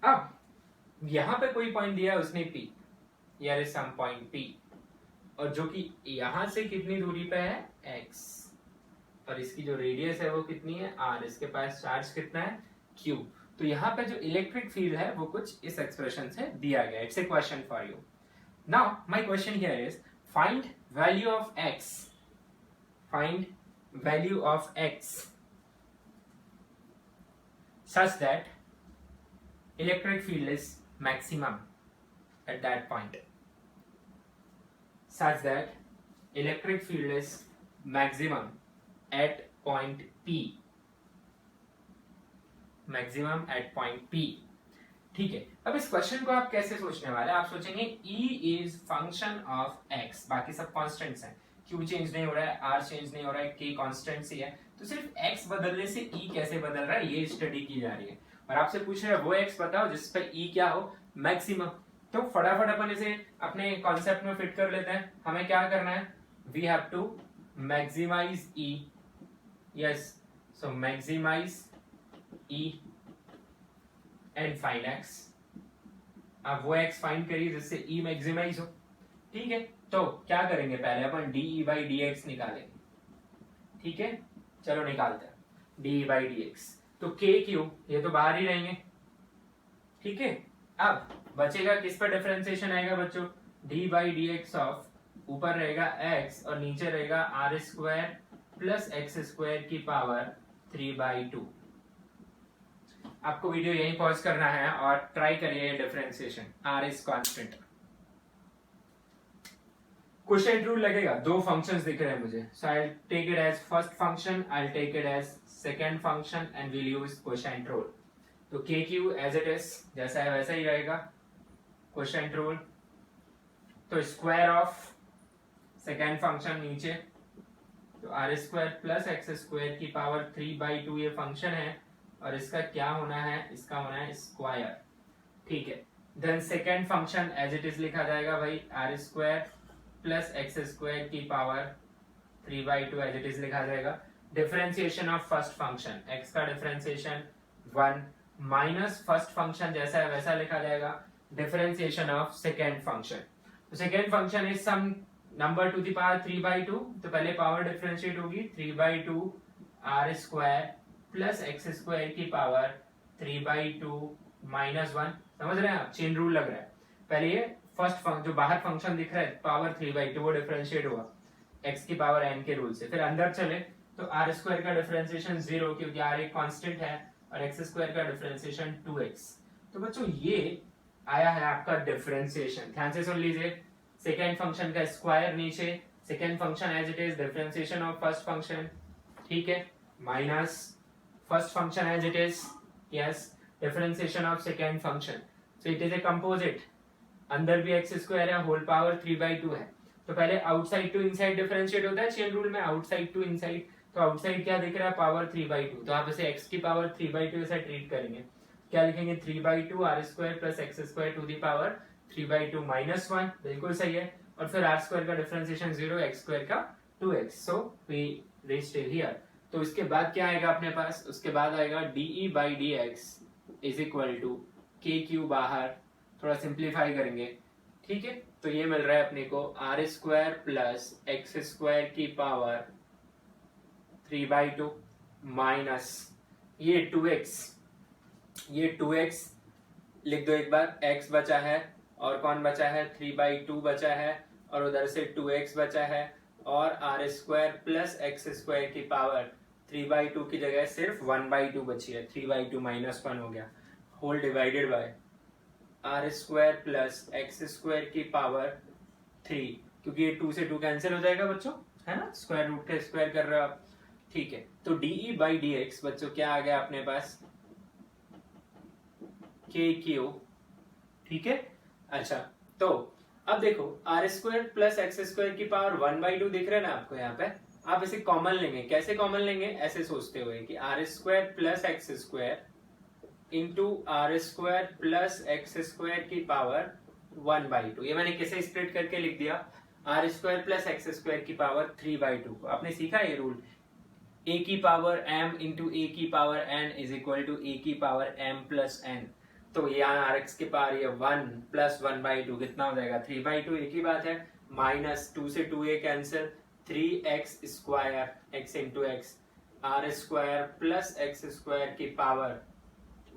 [SPEAKER 1] अब यहां पे कोई पॉइंट दिया है उसने P. Here is some point P. और जो कि यहां से कितनी दूरी पे है X. और इसकी जो रेडियस है वो कितनी है R. इसके पास चार्ज कितना है Q. तो यहाँ पे जो इलेक्ट्रिक फील्ड है वो कुछ इस एक्सप्रेशन से दिया गया। It's a question for you. Now my question here is find value of x, find value of x such that electric field is maximum at that point, such that electric field is maximum at point P, maximum at point P, ठीक है। अब इस question को आप कैसे सोचने वाले, आप सोचेंगे E is function of x, बाकी सब कांस्टेंट्स हैं, Q चेंज नहीं हो रहा है, R चेंज नहीं हो रहा है, K कांस्टेंट ही है, तो सिर्फ x बदलने से E कैसे बदल रहा है ये स्टडी की जा रही है। और आपसे पूछ रहे हैं वो x बताओ जिस पे E क्या हो मैक्सिमम। तो फटाफट अपन इसे अपने कॉन्सेप्ट में फिट कर लेते हैं। हमें क्या करना है, we have to maximise E, yes, so maximise E and find x। अब वो x फाइंड करिए जिससे E मैक्सिमाइज हो, ठीक है। तो क्या करेंगे, पहले अपन dE by dx निकालेंगे, ठीक है, चलो निकालते हैं dE by dx। तो k q ये तो बाहर ही रहेंगे, ठीक है। अब बचेगा किस पर डिफरेंशिएशन आएगा बच्चों, d by dx ऑफ ऊपर रहेगा x और नीचे रहेगा r square plus x square की पावर 3/2। आपको वीडियो यहीं पॉज करना है और ट्राई करिए differentiation, r is constant. Quotient rule लगेगा, दो फंक्शंस दिख रहे हैं मुझे, so I will take it as first function, I will take it as second function and will use quotient rule. तो kq एज इट इज जैसा है वैसा ही रहेगा, क्वोशिएंट रूल। तो स्क्वायर ऑफ सेकंड फंक्शन नीचे, तो r square plus x square की पावर 3/2 ये फंक्शन है और इसका क्या होना है, इसका होना है स्क्वायर, ठीक है। Then second function as it is लिखा जाएगा भाई, r square plus x square की पावर 3/2 एज इट इज लिखा जाएगा। Differentiation of first function, x का डिफरेंशिएशन 1 माइनस फर्स्ट फंक्शन जैसा है वैसा लिखा जाएगा। डिफरेंशिएशन ऑफ सेकेंड फंक्शन, तो second function is some number to the power 3/2, तो पहले पावर डिफरेंशिएट होगी 3/2 r square plus x square की पावर 3/2 माइनस 1। समझ रहे हैं आप, चेन रूल लग रहा है। पहले ये फर्स्ट फंक्शन जो बाहर फंक्शन दिख रहा है पावर 3/2 वो डिफरेंशिएट हुआ x की पावर n के रूल से, फिर अंदर चले तो आर स्क्वायर का डिफरेंशिएशन 0 क्योंकि r एक कांस्टेंट है और x स्क्वायर का डिफरेंशिएशन 2x। तो बच्चों ये आया है आपका डिफरेंशिएशन, ध्यान से सुन लीजिए। सेकेंड फंक्शन का स्क्वायर नीचे, second function as it is, differentiation of first function, ठीक है, minus first function as it is, yes, differentiation of second function, so it is a composite, अंदर भी x स्क्वायर है, होल पावर 3/2 है। तो पहले आउटसाइड टू इनसाइड डिफरेंशिएट होता है चेन रूल में, आउटसाइड टू इनसाइड, तो आउटसाइड क्या दिख रहा है पावर 3/2, तो आप इसे x की पावर 3/2 ऐसा ट्रीट करेंगे, क्या लिखेंगे 3/2 r square plus x square to the power 3/2 minus 1, बिल्कुल सही है। और फिर आर स्क्वायर का डिफरेंशिएशन 0, एक्स स्क्वायर का 2x, so we reach till here. तो इसके बाद क्या आएगा अपने पास, उसके बाद आएगा dE by dx is equal to KQ बाहर, थोड़ा सिंप्लीफाई करेंगे, ठीक है, तो ये मिल रहा है अपने को r square plus x square की पावर 3/2 माइनस ये 2x, ये 2x लिख दो एक बार, x बचा है और कौन बचा है 3/2 बचा है और उधर से 2x बचा है और r square plus x square की पावर 3/2 की जगह सिर्फ 1/2 बची है, 3/2 माइनस 1 हो गया, whole divided by are square plus x square की पावर 3, क्योंकि ये 2 से 2 कैंसिल हो जाएगा बच्चों, है ना, स्क्वायर रूट का स्क्वायर कर रहे हो आप, ठीक है। तो डीई बाई डी एक्स बच्चों क्या आ गया अपने पास, के क्यू, ठीक है। अच्छा, तो अब देखो r square plus x square की पावर 1/2 दिख रहा है ना आपको यहाँ पे, आप इसे कॉमन लेंगे, कैसे कॉमन लेंगे, ऐसे सोचते हुए कि r square plus x square into r square plus x square की पावर 1/2, ये मैंने कैसे स्प्लिट करके लिख दिया, r square plus x square की पावर 3/2 को आपने सीखा ये रूल, ए की पावर m इंटू ए की power n is equal to A की पावर m प्लस n, तो यहाँ आर एक्स के पावर ये 1 प्लस 1/2 कितना हो जाएगा 3/2, एक ही बात है, माइनस 2 से 2 cancel, 3x square x into X, R square plus x square की power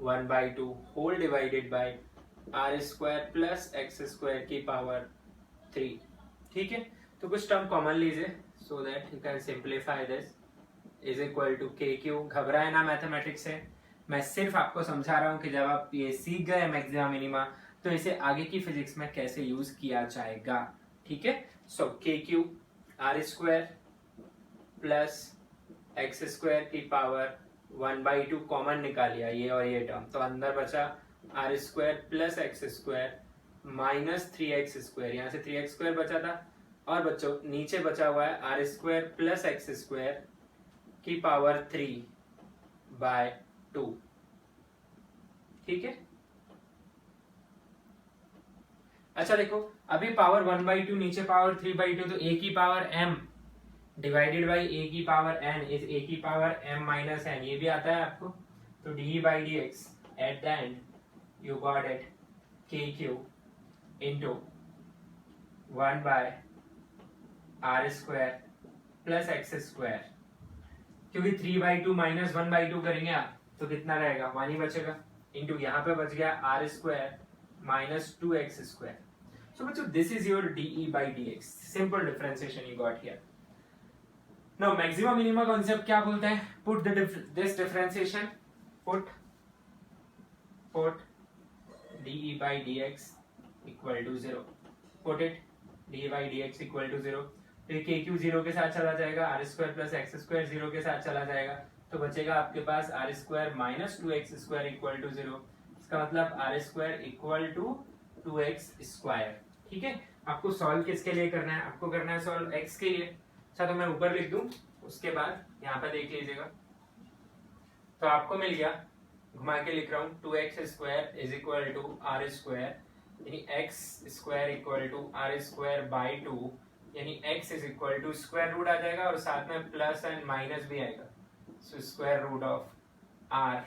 [SPEAKER 1] 1/2 whole divided by are square plus x square की पावर 3, ठीक है। तो कुछ टर्म कॉमन लीजिए so that you can simplify this, is equal to K Q, घबराए ना mathematics से, मैं सिर्फ आपको समझा रहा हूं कि जब आप ये सीख गए मैक्सिमा मिनिमा तो इसे आगे की फिजिक्स में कैसे यूज किया जाएगा, ठीक है। So K Q r square plus x square की पावर 1/2 कॉमन निकालिया ये और ये टर्म, तो अंदर बचा r square plus x square minus 3x square, यहाँ से 3x स्क्वायर बचा था, और बच्चों नीचे बचा हुआ है r square plus x square की पावर 3/2, ठीक है। अच्छा देखो अभी पावर 1/2 नीचे पावर 3/2, तो a की power m divided by a की पावर n इज a की पावर m माइनस n, ये भी आता है आपको, तो D by D x at the end you got it K Q into 1/r² plus x square, क्योंकि 3/2 माइनस 1/2 करेंगे आप तो कितना रहेगा 1 ही बचेगा, इंटू यहाँ पे बच गया R square minus 2x square. So बच्चों this is your D E by D X, simple differentiation you got here. Now maxima minima concept क्या बोलता है, put this differentiation, put D E by D X equal to 0, put it D by D X equal to 0, तो K Q 0 के साथ चला जाएगा, R square plus x square 0 के साथ चला जाएगा, तो बचेगा आपके पास R square minus 2x square equal to 0, इसका मतलब R square equal to 2x square, ठीक है। आपको सॉल्व किसके लिए करना है, आपको करना है सॉल्व x के लिए, अच्छा तो मैं ऊपर लिख दूं, उसके बाद यहाँ पे देख लीजिएगा, तो आपको मिल गया, घुमा के लिख रहा हूँ 2x square is equal to R square, यानी x square equal to R square by 2, यानी x is equal to square root आ जाएगा और साथ में प्लस एंड माइनस भी आएगा, so square root of r,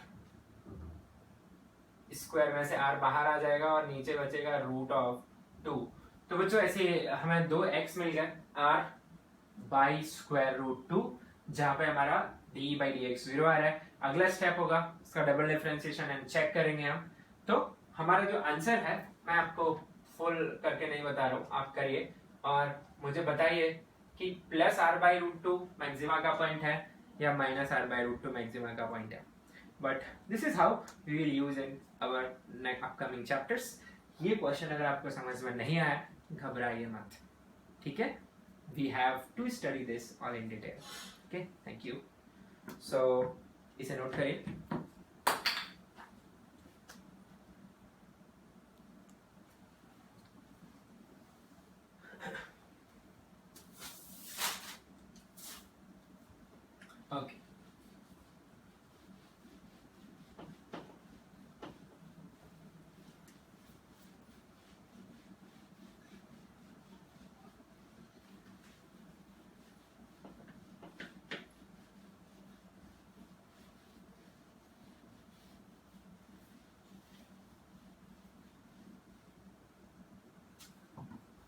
[SPEAKER 1] square में से r बाहर आ जाएगा और नीचे बचेगा रूट ऑफ 2, तो बच्चों ऐसे हमें दो x मिल गए r बाई स्क्वायर रूट 2, जहां पे हमारा डी बाई डी एक्स 0 आ रहा है। अगला स्टेप होगा इसका डबल डिफरेंशिएशन एंड चेक करेंगे हम, तो हमारा जो आंसर है मैं आपको फुल करके नहीं बता रहा हूँ, आप करिए और मुझे बताइए कि plus r by root 2 maxima का पॉइंट है या minus r by root 2 maxima का पॉइंट है, but this is how we will use in our upcoming chapters. ये क्वेश्चन अगर आपको समझ में नहीं आया घबराइए मत, ठीक है, we have to study this all in detail, okay, thank you, so इसे नोट करिए, okay।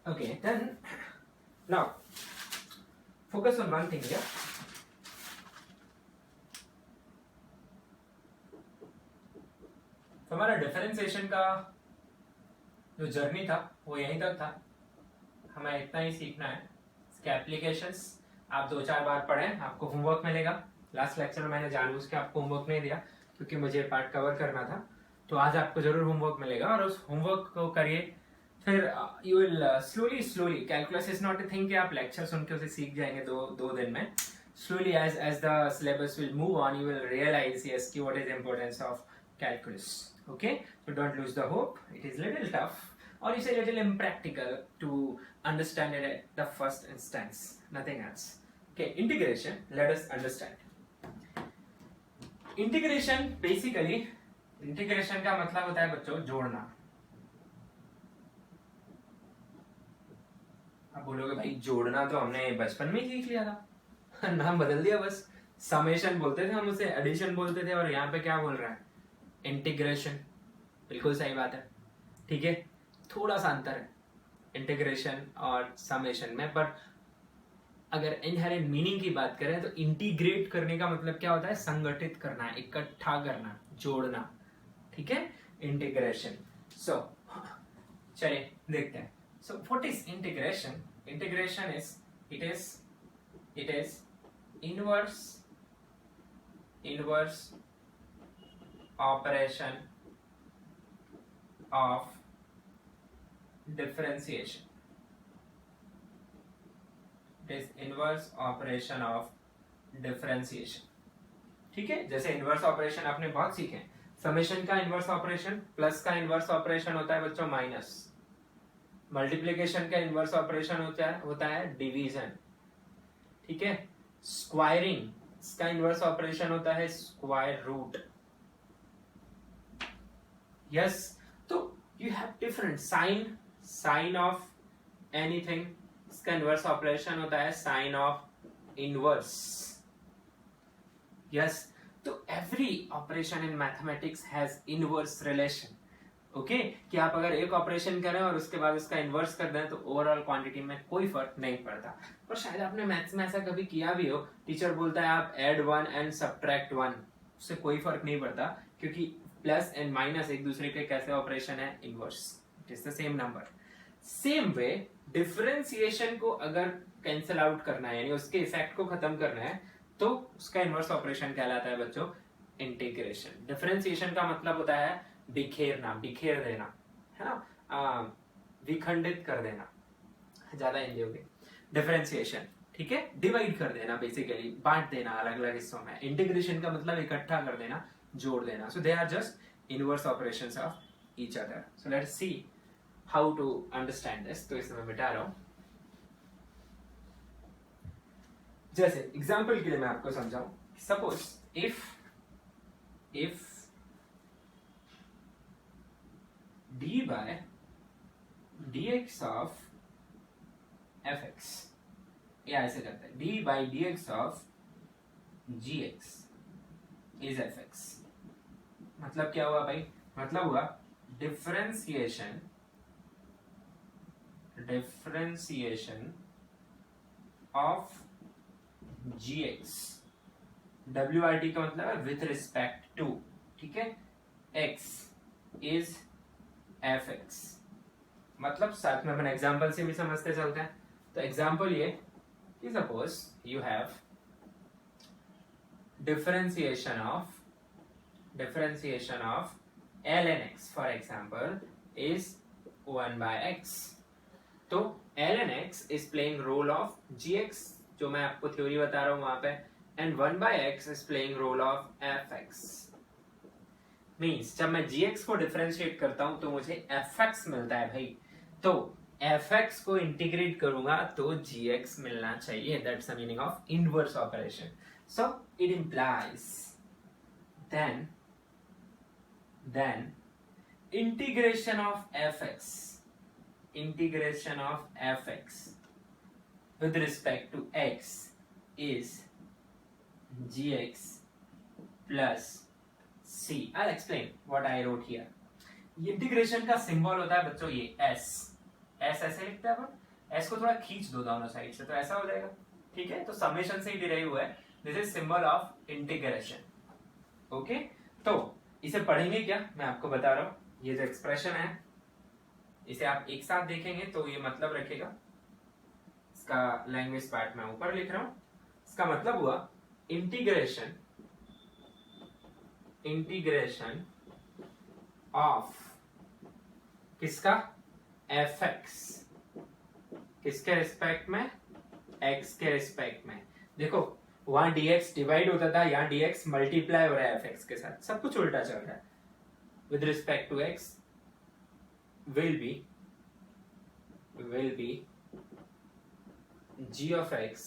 [SPEAKER 1] Okay, then now focus on one thing here. तो हमारा डिफरेंशिएशन का जो जर्नी था वो यहीं तक था, हमें इतना ही सीखना है। इसके एप्लीकेशंस आप 2-4 बार पढ़ें, आपको होमवर्क मिलेगा। लास्ट लेक्चर में मैंने जानबूझ के आपको होमवर्क नहीं दिया क्योंकि मुझे पार्ट कवर करना था, तो आज आपको जरूर होमवर्क मिलेगा और उस होमवर्क को करिए। फिर you will slowly calculus is not a thing कि आप लेक्चर सुन के उसे सीख जाएंगे दो दिन में। Slowly as the syllabus will move on, you will realise yes कि what is importance of calculus. Okay, so don't lose the hope. It is little tough or it's a little impractical to understand it at the first instance, nothing else. Okay, integration, let us understand. Integration basically, integration का मतलब होता है बच्चों जोड़ना। अब बोलोगे भाई जोड़ना तो हमने बचपन में ही सीख लिया था नाम बदल दिया बस। समेशन बोलते थे हम उसे, एडिशन बोलते थे, और यहाँ पे क्या बोल रहा है? इंटीग्रेशन। बिल्कुल सही बात है, ठीक है। थोड़ा सा अंतर है इंटीग्रेशन और समेशन में, पर अगर इनहेरेंट मीनिंग की बात करें तो इंटीग्रेट करने का मतलब क्या होता है? संगठित करना, इकट्ठा करना, जोड़ना, ठीक है, इंटीग्रेशन। सो चलिए देखते हैं। So what is integration? Integration it is inverse operation of differentiation. It is inverse operation of differentiation. ठीक है, जैसे इनवर्स ऑपरेशन आपने बहुत सीखे। समेशन का इनवर्स ऑपरेशन, प्लस का इनवर्स ऑपरेशन होता है बच्चों माइनस। मल्टीप्लिकेशन का इनवर्स ऑपरेशन होता है डिवीजन, ठीक है। स्क्वायरिंग का इनवर्स ऑपरेशन होता है स्क्वायर रूट। Yes, तो you have different sign of anything, इसका इनवर्स ऑपरेशन होता है साइन ऑफ इनवर्स। Yes, तो every operation in mathematics has inverse relation. Okay, कि आप अगर एक ऑपरेशन करें और उसके बाद उसका इनवर्स कर दें तो ओवरऑल क्वांटिटी में कोई फर्क नहीं पड़ता। पर शायद आपने मैथ्स में ऐसा कभी किया भी हो, टीचर बोलता है आप ऐड 1 एंड सब्ट्रैक्ट 1, उससे कोई फर्क नहीं पड़ता क्योंकि प्लस एंड माइनस एक दूसरे के कैसे ऑपरेशन है? Inverse. It is the same number. Same way differentiation को अगर कैंसिल आउट करना है, यानी उसके इफेक्ट को खत्म करना है, तो उसका इनवर्स ऑपरेशन कहलाता है बच्चों इंटीग्रेशन। डिफरेंशिएशन का मतलब होता है बिखेरना, बिखेर देना, है ना, विखंडित कर देना, ज्यादा हिंदी हो गई। डिफरेंशिएशन, ठीक है, डिवाइड कर देना, बेसिकली बांट देना अलग अलग हिस्सों में। इंटीग्रेशन का मतलब इकट्ठा कर देना, जोड़ देना। So they are just inverse operations of each other. So let's see how to understand this. तो इसे मैं मिटा रहा हूं। जैसे एग्जाम्पल के लिए मैं आपको समझाऊं, suppose if d by dx of fx, या ऐसे करते हैं, d by dx of gx is fx। मतलब क्या हुआ भाई? मतलब हुआ डिफरेंशिएशन ऑफ gx। wrt का मतलब है विथ रिस्पेक्ट टू, ठीक है, x is fx। मतलब साथ में अपन एग्जांपल से भी समझते चलते हैं। तो एग्जांपल ये कि suppose you have differentiation of ln x, for example, is 1 by x। तो ln x is playing role of gx, जो मैं आपको थ्योरी बता रहा हूं वहां पे, and 1 by x is playing role of fx। Means जब मैं gx को डिफरेंशिएट करता हूं तो मुझे fx मिलता है भाई। तो fx को इंटीग्रेट करूंगा तो gx मिलना चाहिए। That's the meaning of inverse operation. So it implies then integration of fx with respect to x is gx plus c। I'll explain what I wrote here। Integration का symbol होता है बच्चों ये s, S ऐसे लिखते हैं अपन, S को थोड़ा खींच दो दोनों साइड से तो ऐसा हो जाएगा, ठीक है। तो समेशन से ही डिराइव हुआ है, this is symbol of integration, okay. तो इसे पढ़ेंगे क्या, मैं आपको बता रहा हूं, ये जो एक्सप्रेशन है इसे आप एक साथ देखेंगे तो ये मतलब रखेगा। इसका लैंग्वेज पार्ट मैं ऊपर लिख रहा हूं, इसका मतलब हुआ इंटीग्रेशन ऑफ किसका, एफ एक्स, किसके रिस्पेक्ट में, एक्स के रिस्पेक्ट में। देखो वहां dx डिवाइड होता था, यहाँ dx मल्टीप्लाई हो रहा है एफ एक्स के साथ, सब कुछ उल्टा चल रहा है। With respect to x will be g of x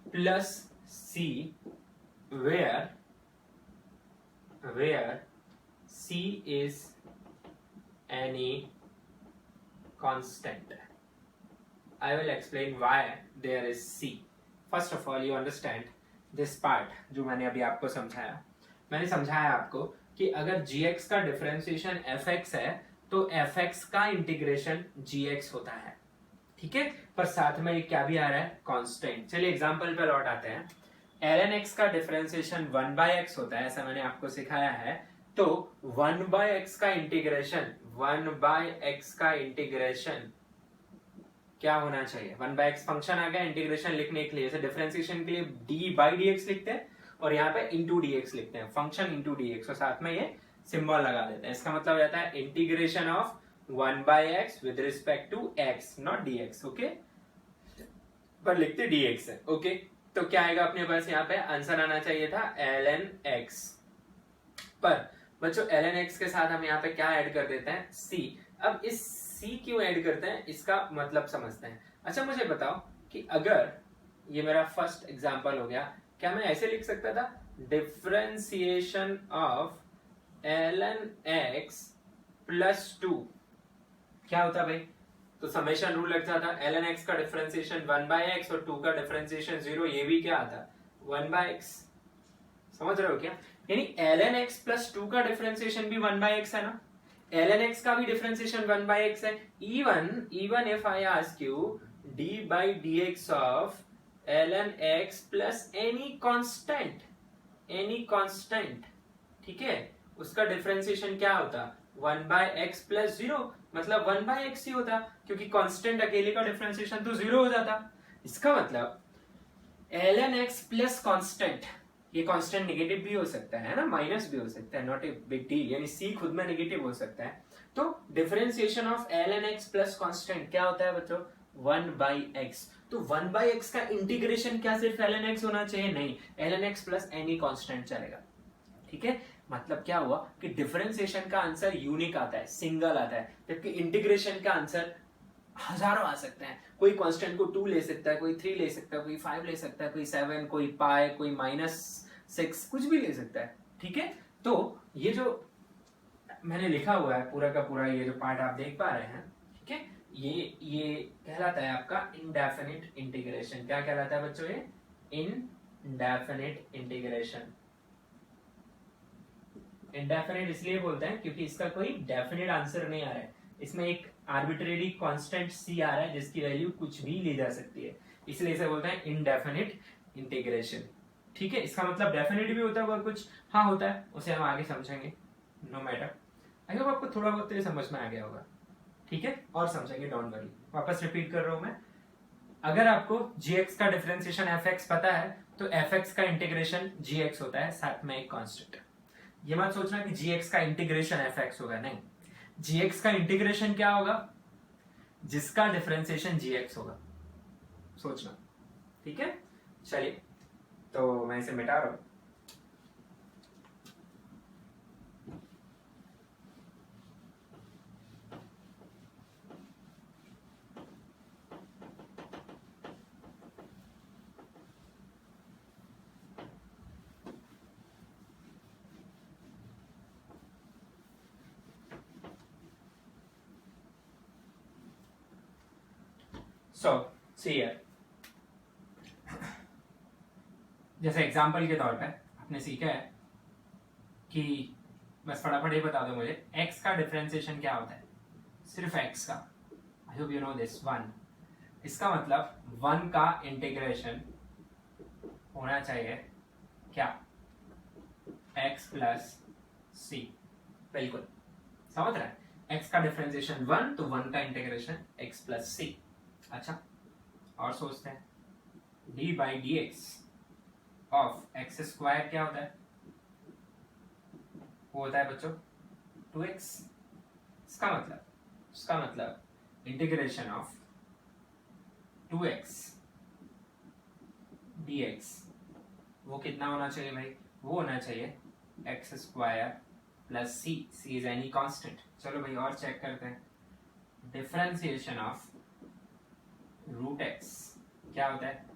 [SPEAKER 1] plus c where c is any constant. I will explain why there is c. First of all, you understand this part जो मैंने अभी आपको समझाया। मैंने समझाया आपको कि अगर gx का डिफरेंशिएशन fx है तो fx का इंटीग्रेशन gx होता है, ठीक है। पर साथ में क्या भी आ रहा है, कांस्टेंट। चलिए एग्जांपल पे लौट आते हैं। ln x का डिफरेंशिएशन 1/x होता है, ऐसा मैंने आपको सिखाया है। तो 1/x का इंटीग्रेशन क्या होना चाहिए, 1/x फंक्शन आ गया, इंटीग्रेशन लिखने के लिए, जैसे डिफरेंशिएशन के लिए d/dx लिखते हैं और यहाँ पे इंटू dx लिखते हैं, फंक्शन इंटू dx, और साथ में ये सिंबल लगा देते हैं। इसका मतलब हो जाता है integration of 1/x with respect to x, not dx, okay, पर लिखते dx है, ओके। तो क्या आएगा अपने पास, यहाँ पे आंसर आना चाहिए था ln x, पर बच्चों ln x के साथ हम यहाँ पे क्या ऐड कर देते हैं, c। अब इस c क्यों ऐड करते हैं, इसका मतलब समझते हैं। अच्छा मुझे बताओ कि अगर ये मेरा फर्स्ट एग्जांपल हो गया, क्या मैं ऐसे लिख सकता था, differentiation of ln x plus 2, क्या होता भाई, तो समेशन रूल लग जाता, ln x का डिफरेंशिएशन 1/x और 2 का डिफरेंशिएशन 0, ये भी क्या आता 1/x, समझ रहे हो क्या। यानी ln x प्लस 2 का डिफरेंशिएशन भी 1/x है ना, ln x का भी डिफरेंशिएशन 1/x है। even if I ask you d/dx of ln x plus any constant, ठीक है, उसका डिफरेंशिएशन क्या होता, 1/x प्लस 0, मतलब 1/x ही होता, क्योंकि कांस्टेंट अकेले का डिफरेंशिएशन तो 0 हो जाता। इसका मतलब ln x प्लस कांस्टेंट, ये कांस्टेंट नेगेटिव भी हो सकता है ना, माइनस भी हो सकता है, नॉट ए बिग डील, यानी c खुद में नेगेटिव हो सकता है। तो differentiation of ln x plus constant क्या होता है बच्चों, 1/x। तो 1/x का इंटीग्रेशन क्या सिर्फ ln x होना चाहिए, नहीं, ln x plus any constant चलेगा, ठीक है। मतलब क्या हुआ कि डिफरेंशिएशन का आंसर यूनिक आता है, सिंगल आता है, जबकि इंटीग्रेशन का आंसर हजारों आ सकते हैं। कोई कांस्टेंट को 2 ले सकता है, कोई 3 ले सकता है, कोई 5 ले सकता है, कोई 7, कोई पाई, कोई -6, कुछ भी ले सकता है, ठीक है। तो ये जो मैंने लिखा हुआ है पूरा का पूरा, ये जो पार्ट आप देख पा रहे हैं, ठीक है, ये कहलाता है आपका इंडेफिनिट इंटीग्रेशन। क्या कहलाता है बच्चों, ये इनडेफिनिट इंटीग्रेशन। इंडेफिनिट इसलिए बोलते हैं क्योंकि इसका कोई डेफिनिट आंसर नहीं आ रहा है, इसमें एक आर्बिट्रेरी कांस्टेंट c आ रहा है जिसकी वैल्यू कुछ भी ली जा सकती है, इसलिए इसे बोलते हैं इनडेफिनिट इंटीग्रेशन, ठीक है। इसका मतलब डेफिनिट भी होता है कुछ, हाँ होता है, उसे हम आगे समझेंगे, नो मैटर। आई होप आपको थोड़ा बहुत तो समझ में आ गया होगा, ठीक है, और समझेंगे, डोंट वरी। वापस रिपीट कर रहा हूं मैं, अगर आपको gx का डिफरेंशिएशन fx पता है तो fx का इंटीग्रेशन gx होता है, साथ में एक कांस्टेंट। ये मत सोचना कि gx का इंटीग्रेशन fx होगा, नहीं, gx का इंटीग्रेशन क्या होगा, जिसका डिफरेंशिएशन gx होगा, सोचना, ठीक है। चलिए तो मैं इसे मिटा रहा हूं। So, see here. जैसे एग्जाम्पल के तौर पे आपने सीखा है कि बस फटाफट ये बता दो मुझे, x का डिफरेंशिएशन क्या होता है, सिर्फ x का, I hope you know this 1, इसका मतलब 1 का इंटीग्रेशन होना चाहिए क्या, x प्लस सी। बिल्कुल समझ रहा है, x का डिफरेंशिएशन 1 तो 1 का इंटीग्रेशन x प्लस सी। अच्छा और सोचते हैं, d by D x of x square क्या होता है, वो होता है बच्चों 2x। इसका मतलब इंटीग्रेशन ऑफ 2x dx वो कितना होना चाहिए भाई, वो होना चाहिए x square plus c, c is any constant. चलो भाई और चेक करते हैं, डिफरेंशिएशन ऑफ रूट एक्स क्या होता है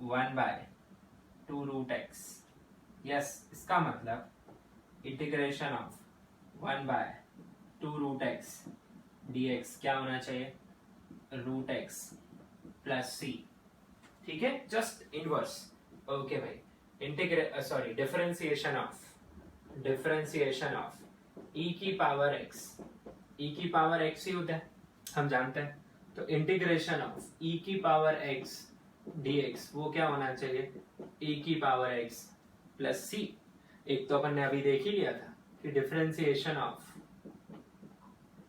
[SPEAKER 1] 1 बाय 2 रूट एक्स। यस, इसका मतलब integration of 1 by 2 root x dx क्या होना चाहिए रूट एक्स प्लस सी। ठीक है, जस्ट इनवर्स। ओके भाई, डिफरेंशिएशन ऑफ e की पावर x ही होता है, हम जानते हैं। तो इंटीग्रेशन ऑफ e की पावर x dx वो क्या होना चाहिए e की पावर x प्लस सी। एक तो अपन ने अभी देख ही लिया था कि डिफरेंशिएशन ऑफ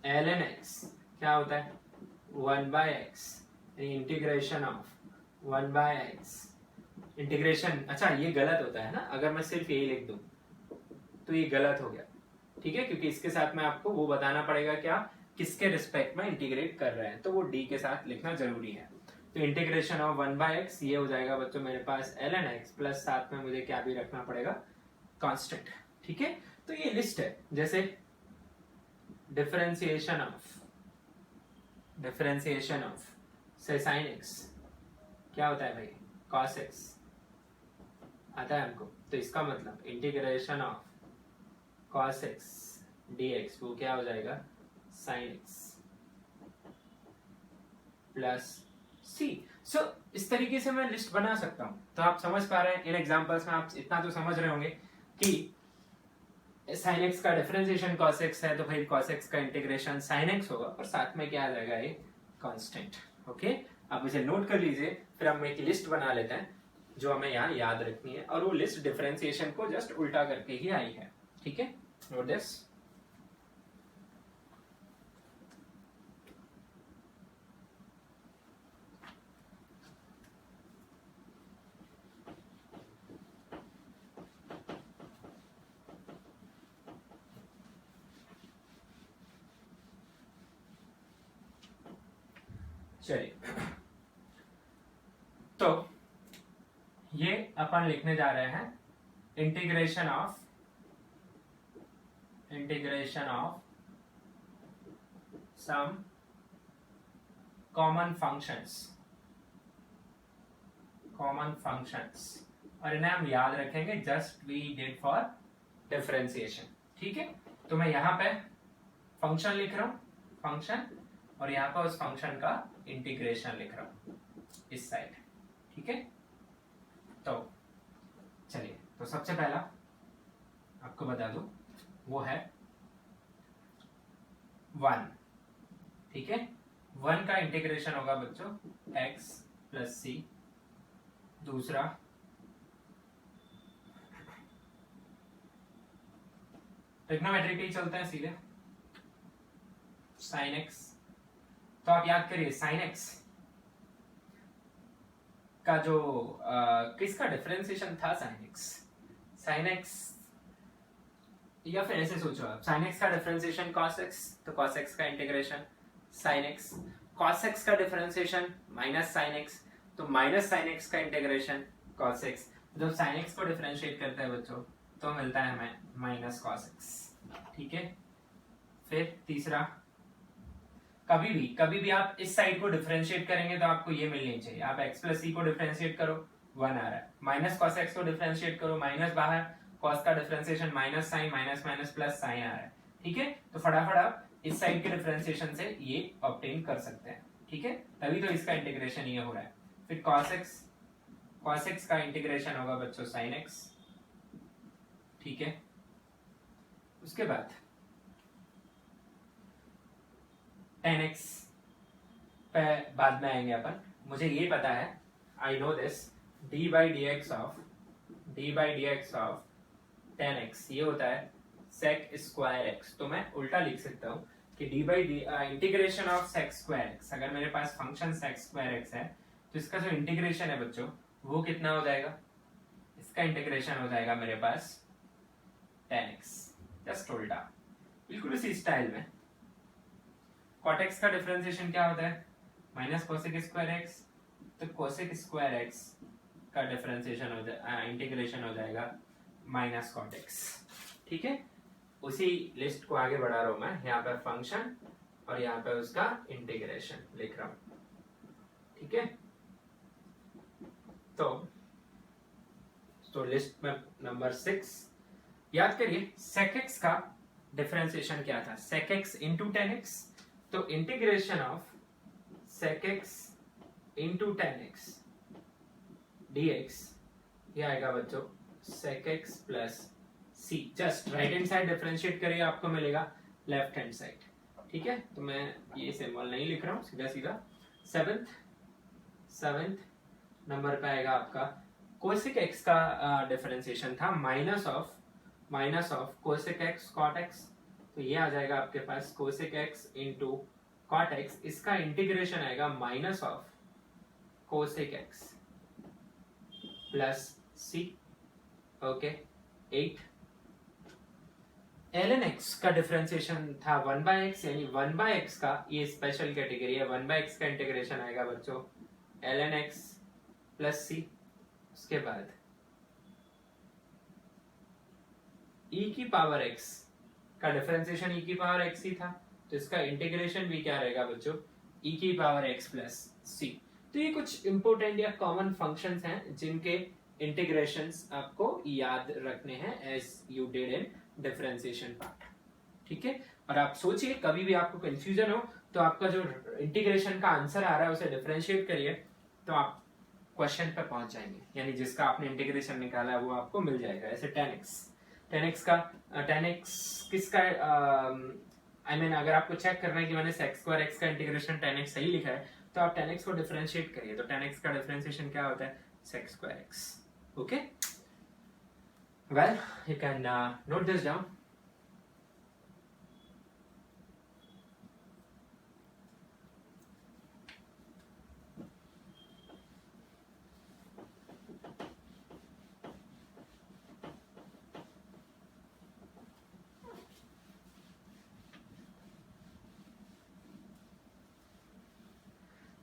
[SPEAKER 1] ln x क्या होता है 1 by x, integration of 1 by x integration. अच्छा ये गलत होता है ना, अगर मैं सिर्फ यही लिख दूं तो ये गलत हो गया, ठीक है, क्योंकि इसके साथ में आपको वो बताना पड़ेगा क्या किसके रिस्पेक्ट में इंटीग्रेट कर रहे हैं, तो वो d के साथ लिखना जरूरी है। तो इंटीग्रेशन ऑफ 1 बाय x ये हो जाएगा बच्चों मेरे पास ln x प्लस साथ में मुझे क्या भी रखना पड़ेगा कांस्टेंट। ठीक है, तो ये लिस्ट है, जैसे डिफरेंशिएशन ऑफ से sin x क्या होता है भाई cos x आता है हमको, तो इसका मतलब integration of cos x dx वो क्या हो जाएगा sin x प्लस c। सो इस तरीके से मैं लिस्ट बना सकता हूं। तो आप समझ पा रहे हैं, इन एग्जांपल्स में आप इतना तो समझ रहे होंगे कि sin x का डिफरेंशिएशन cos x है, तो भाई cos x का इंटीग्रेशन sin x होगा और साथ में क्या आ जाएगा ये कांस्टेंट। ओके, आप इसे नोट कर लीजिए, फिर हम एक लिस्ट बना लेते हैं जो हमें यहाँ याद रखनी है, और वो लिस्ट डिफरेंशिएशन को जस्ट उल्टा करके ही आई है। ठीक है, नोट दिस। चलिए, तो ये अपन लिखने जा रहे हैं integration of some common functions, और इन्हें हम याद रखेंगे just we did for differentiation. ठीक है, तो मैं यहाँ पे फंक्शन लिख रहा हूं, फंक्शन, और यहाँ पर उस फंक्शन का इंटीग्रेशन लिख रहा हूं इस साइड। ठीक है, तो चलिए, तो सबसे पहला आपको बता दूं वो है 1। ठीक है, 1 का इंटीग्रेशन होगा बच्चों x प्लस सी। दूसरा ट्रिग्नोमेट्री पे ही चलते हैं सीधे, sin x। तो आप याद करिए sin x का जो किसका डिफरेंशिएशन था sin x, या फिर ऐसे सोचो आप, sin x का डिफरेंशिएशन cos x, तो cos x का integration sin x, cos x का डिफरेंशिएशन माइनस sin x, तो माइनस sin x का इंटीग्रेशन cos x। जब sin x को डिफरेंशिएट करते हैं बच्चों तो मिलता है हमें माइनस cos x। ठीक है, फिर तीसरा, कभी भी आप इस साइड को डिफरेंशिएट करेंगे तो आपको ये मिलनी चाहिए। आप x प्लस सी को डिफरेंशिएट करो 1 आ रहा है, माइनस cos x को डिफरेंशिएट करो, माइनस बाहर, cos का differentiation minus sine, minus minus plus sine आ रहा है। ठीक है, तो फटाफट आप इस साइड के डिफरेंशिएशन से ये ऑब्टेन कर सकते हैं। ठीक है, तभी तो इसका इंटीग्रेशन ये हो रहा है। फिर cos x का इंटीग्रेशन होगा बच्चों sin x। ठीक है, उसके बाद tan x पे बाद में आएंगे अपन। मुझे ये पता है, I know this, D by D x of ten x ये होता है सेक स्क्वायर एक्स। तो मैं उल्टा लिख सकता हूँ कि d by d integration of sec square x, अगर मेरे पास फंक्शन सेक स्क्वायर एक्स है तो इसका जो इंटीग्रेशन है बच्चों वो कितना हो जाएगा, इसका इंटीग्रेशन हो जाएगा मेरे पास टेन एक्स, जस्ट उल्टा, बिल्कुल इसी स्टाइल में। कॉट एक्स का डिफरेंशिएशन क्या होता है, माइनस कोसेक स्क्वायर एक्स, तो कोसेक स्क्वायर एक्स का डिफरेंशिएशन हो जाएगा, इंटीग्रेशन हो जाएगा माइनस कॉट एक्स। ठीक है, उसी लिस्ट को आगे बढ़ा रहा हूं मैं, यहाँ पे फंक्शन और यहाँ पे उसका इंटीग्रेशन लिख रहा हूं। ठीक है, तो लिस्ट में नंबर 6 याद करिए, sec x का डिफरेंशिएशन क्या था, sec x into tan X, तो integration of sec x into tan X dx ये आएगा बच्चों sec x plus c। Just right hand side differentiate करिए, आपको मिलेगा लेफ्ट हैंड साइड। ठीक है, तो मैं ये सिंबल नहीं लिख रहा हूँ, सीधा सीधा सेवेंथ नंबर पे आएगा आपका कोसेक x का डिफरेंशिएशन था minus of cosec x cot x, तो ये आ जाएगा आपके पास cosec x into cot x, इसका इंटीग्रेशन आएगा minus of cosec x plus c। Okay, 8 ln x का डिफरेंशिएशन था 1/x, यानी 1/x का ये स्पेशल कैटेगरी है, 1/x का इंटीग्रेशन आएगा बच्चों ln x प्लस c। उसके बाद e की पावर x का डिफरेंशिएशन e की पावर x ही था, तो इसका इंटीग्रेशन भी क्या रहेगा बच्चों e की पावर x प्लस c। तो ये कुछ इंपोर्टेंट या कॉमन फंक्शंस हैं जिनके इंटीग्रेशंस आपको याद रखने हैं as you did in differentiation part. ठीक है, और आप सोचिए कभी भी आपको कंफ्यूजन हो तो आपका जो इंटीग्रेशन का आंसर आ रहा है उसे डिफरेंशिएट करिए, तो आप क्वेश्चन पे पहुंच जाएंगे, यानी जिसका आपने इंटीग्रेशन निकाला है वो आपको मिल जाएगा। ऐसे 10x किसका आई मीन अगर आपको चेक करना है कि मैंने sec स्क्वायर x का इंटीग्रेशन 10x सही लिखा है तो आप 10x को डिफरेंशिएट करिए, तो 10x का डिफरेंशिएशन क्या होता है sec square x। Okay, well you can note this down.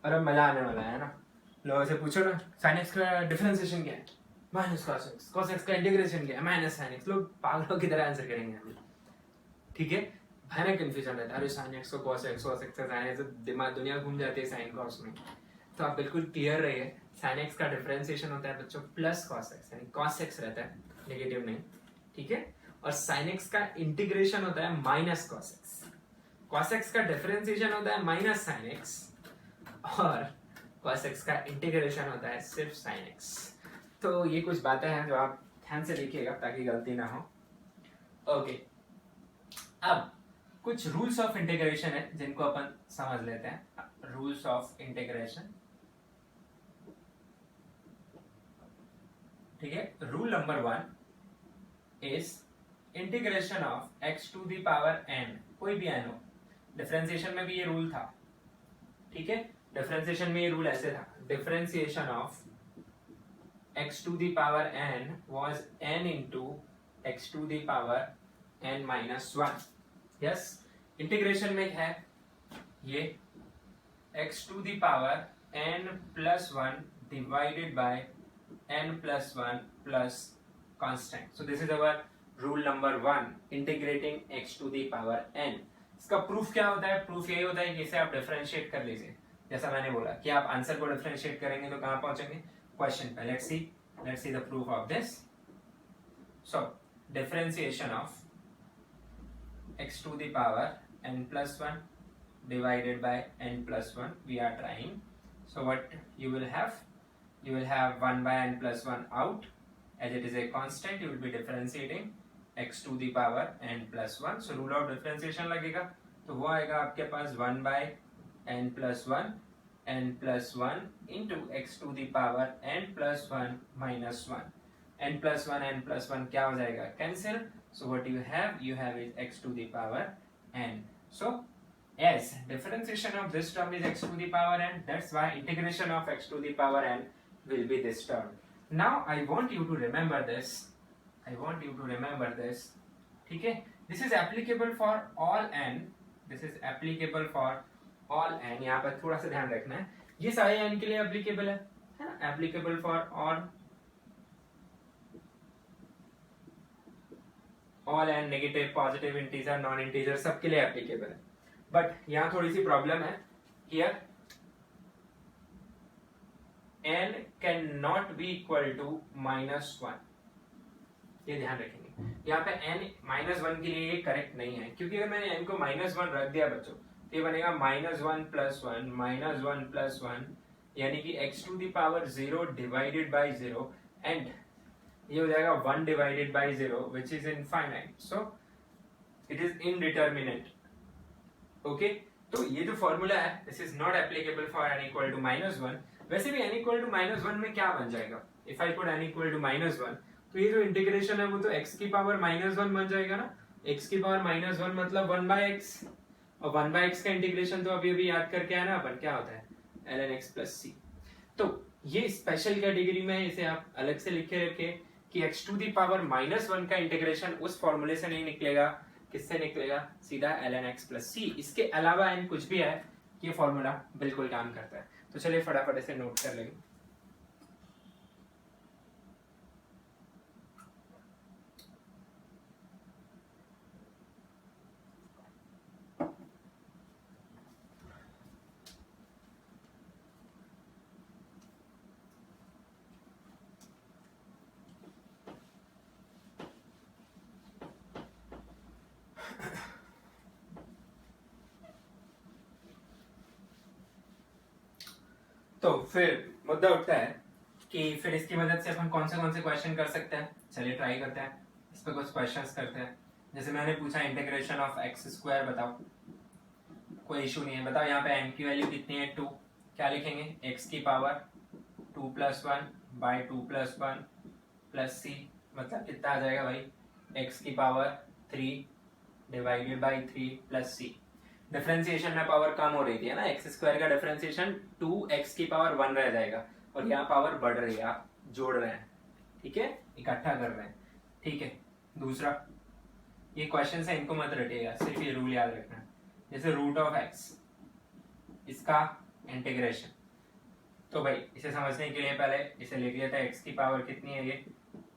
[SPEAKER 1] और अब मजा आने वाला है ना, लोगों से पूछो ना sin x का डिफरेंशिएशन क्या है, माइनस cos x का इंटीग्रेशन क्या है माइनस sin x, लोग पागलों की तरह आंसर करेंगे अभी। ठीक है, भयानक कंफ्यूजन रहता है, अरे sin x को cos x का sin x, दिमाग दुनिया घूम जाती है sin cos में। तो आप बिल्कुल क्लियर रहिए, sin x का डिफरेंशिएशन होता है बच्चों प्लस cos x, यानी cos x रहता है, नेगेटिव नहीं। ठीक है, और sin x का इंटीग्रेशन होता है माइनस cos x का डिफरेंशिएशन होता है माइनस sin x, और cos x का इंटीग्रेशन होता है सिर्फ sin x। तो ये कुछ बातें हैं जो आप ध्यान से देखिएगा ताकि गलती ना हो। ओके, अब कुछ रूल्स ऑफ इंटीग्रेशन है जिनको अपन समझ लेते हैं। रूल्स ऑफ इंटीग्रेशन, ठीक है, rule number 1 is integration of x to the power n, कोई भी n हो, डिफरेंशिएशन में भी ये रूल था। ठीक है, डिफरेंशिएशन में ये रूल ऐसे था, differentiation of x to the power n was n into x to the power n minus 1। Yes, integration में है ये x to the power n plus 1 divided by n plus 1 plus constant। So this is our rule number 1, integrating x to the power n। इसका proof क्या होता है, proof यही होता है कि इसे आप डिफरेंशिएट कर लीजिए, जैसा मैंने बोला कि आप आंसर को डिफरेंशिएट करेंगे तो कहां पहुंचेंगे, क्वेश्चन पे। Let's see the proof of this. So differentiation of x to the power n plus 1 divided by n plus 1 we are trying। So what you will have 1 by n plus 1 out, as it is a constant you will be differentiating x to the power n plus 1। So rule of differentiation लगेगा तो वो आएगा आपके पास 1 by n plus 1 n plus 1 into x to the power n plus 1 minus 1. n plus 1 क्या हो जाएगा? Cancel. So what you have is x to the power n. So as differentiation of this term is x to the power n, that's why integration of x to the power n will be this term. Now I want you to remember this. ठीक है? This is applicable for all n. यहाँ पर थोड़ा सा ध्यान रखना है, ये सारे n के लिए एप्लीकेबल है ना? Applicable for all n, negative, positive, integer, non integer, सबके लिए एप्लीकेबल है. बट यहाँ थोड़ी सी प्रॉब्लम है. Here n can not be equal to -1. ये ध्यान रखेंगे. यहाँ पे n -1 के लिए ये करेक्ट नहीं है, क्योंकि अगर मैंने n को -1 रख दिया बच्चों, तो ये बनेगा -1 + 1 + 1, यानी कि x to the power 0 divided by 0, and ये हो जाएगा 1 divided by 0, which is infinite. So it is indeterminate. Okay, तो ये जो फॉर्मूला है, this is not applicable for n equal to -1. वैसे भी n equal to -1 में क्या बन जाएगा? If I put n equal to -1, तो ये जो इंटीग्रेशन है वो तो x की पावर -1 बन जाएगा ना. x की पावर -1 मतलब 1/x, और 1/x का इंटीग्रेशन तो अभी याद करके आया ना अपन, क्या होता है? ln x + c. तो ये स्पेशल कैटेगरी में इसे आप अलग से लिखे रखे कि x to the power -1 का इंटीग्रेशन उस फॉर्मूले से नहीं निकलेगा. किससे निकलेगा? सीधा ln x + c. इसके अलावा n कुछ भी है, ये फॉर्मूला बिल्कुल काम करता है. तो चलिए फटाफट इसे नोट कर लेंगे. तो फिर मुद्दा उठता है कि फिर इसकी मदद से अपन कौन से क्वेश्चन कर सकते हैं. चलिए ट्राई करते हैं, इस पर कुछ क्वेश्चंस करते हैं. जैसे मैंने पूछा इंटीग्रेशन ऑफ x², बताओ. कोई इशू नहीं है. बताओ यहाँ पे n की वैल्यू कितनी है? 2. क्या लिखेंगे? x की पावर 2 + 1 / 2 + 1 + c, मतलब कितना आ जाएगा भाई? x की power 3 divided by 3 + c. Differentiation में पावर कम हो रही थी, है ना? x² का डिफरेंशिएशन 2x की पावर 1 रह जाएगा, और यहाँ पावर बढ़ रही है, आप जोड़ रहे हैं. ठीक है, इकट्ठा कर रहे हैं. ठीक है. दूसरा, ये क्वेश्चन है, इनको मत रटिएगा, सिर्फ ये रूल याद रखना. जैसे √(x), इसका इंटीग्रेशन. तो भाई इसे समझने के लिए पहले इसे लिख लेते हैं. x की पावर कितनी है? ये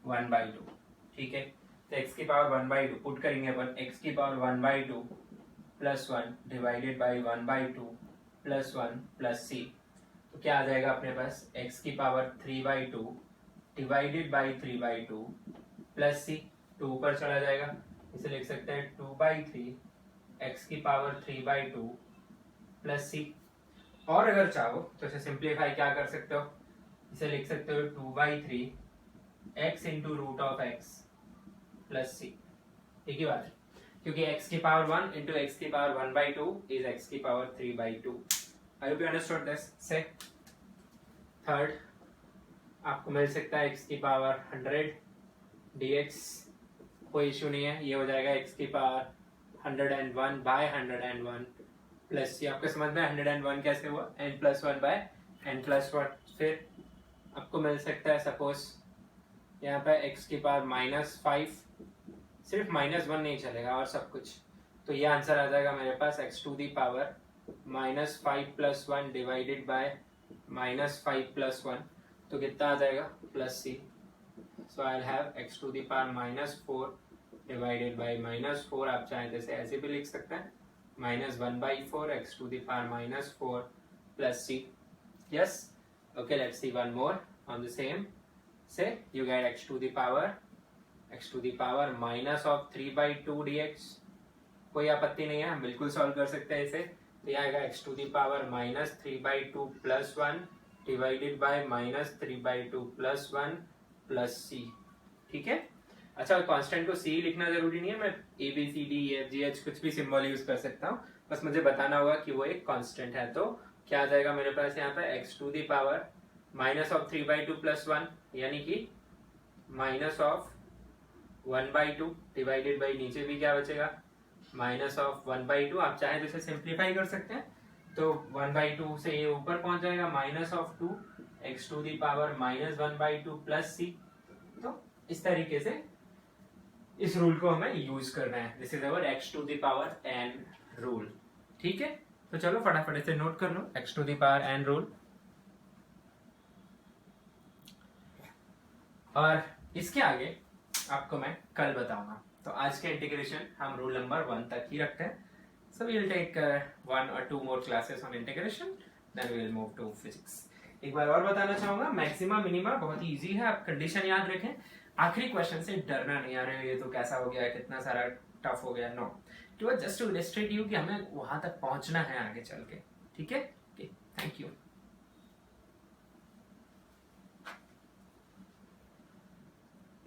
[SPEAKER 1] 1/2. ठीक है, तो x की पावर 1/2 पुट करेंगे अपन. x की पावर 1/2 + 1 डिवाइडेड बाई 1/2 + 1 + c. तो क्या आ जाएगा अपने पास? x की पावर 3/2 डिवाइडेड बाई 3/2 + c. 2 ऊपर चला जाएगा, इसे लिख सकते हैं 2/3 x की पावर 3/2 + c. और अगर चाहो तो इसे सिंप्लीफाई क्या कर सकते हो? इसे लिख सकते हो 2/3 x into √(x) + c. एक ही बात है, क्योंकि x की पावर 1 into x की पावर 1/2 is x की power 3/2. I hope you understood this. से थर्ड आपको मिल सकता है x की पावर 100 dx. कोई इशू नहीं है, ये हो जाएगा x की पावर 101/101 प्लस c. आपको समझ में 101 कैसे हुआ? n + 1/n+1. फिर आपको मिल सकता है सपोज यहाँ पे x की पावर -5, सिर्फ -1 नहीं चलेगा और सब कुछ. तो ये आंसर आ जाएगा मेरे पास x to the power -5 + 1 divided by -5 + 1. तो कितना आ जाएगा? +c. So I will have x to the power -4 divided by -4. आप चाहें जैसे ऐसे भी लिख सकते हैं, -1/4 x to the power -4 + c. Yes? Okay, let's see one more on the same. Say you get x to the power -3/2 dx. कोई आपत्ति नहीं है, हम बिल्कुल सॉल्व कर सकते हैं इसे. तो ये आएगा x to the power -3/2 + 1 divided by -3/2 + 1 + c. ठीक है. अच्छा, कांस्टेंट को c लिखना जरूरी नहीं है, मैं a b c d e f g h कुछ भी सिंबल यूज कर सकता हूँ. बस मुझे बताना होगा कि वो एक कांस्टेंट है, तो क्या आ जाएगा मेरे पास यहाँ पे x to the power minus of 3/2 plus 1 यानी कि माइनस ऑफ 1/2 डिवाइडेड बाई नीचे भी क्या बचेगा माइनस ऑफ 1/2। आप चाहे तो इसे सिंप्लीफाई कर सकते हैं, तो 1/2 से ये ऊपर पहुंच जाएगा minus of 2 x to the power minus 1/2 plus c। तो इस तरीके से इस रूल को हमें यूज करना है। This is our x to the power n rule. ठीक है, तो चलो फटाफट इसे नोट कर लो, x to the power n rule. और इसके आगे आपको मैं कल बताऊंगा। तो आज के इंटीग्रेशन हम रूल नंबर 1 तक ही रखते हैं। So we will take 1 or 2 more classes on integration, then we will move to physics। एक बार और बताना चाहूंगा, मैक्सिमा मिनिमा बहुत ही इजी है, आप कंडीशन याद रखें। आखिरी क्वेश्चन से डरना नहीं, आ रहे हो ये तो कैसा हो गया, कितना सारा टफ हो गया, no. It was just to illustrate you कि हमें वहां तक पहुंचना है आगे चल के। ठीक है, थैंक यू।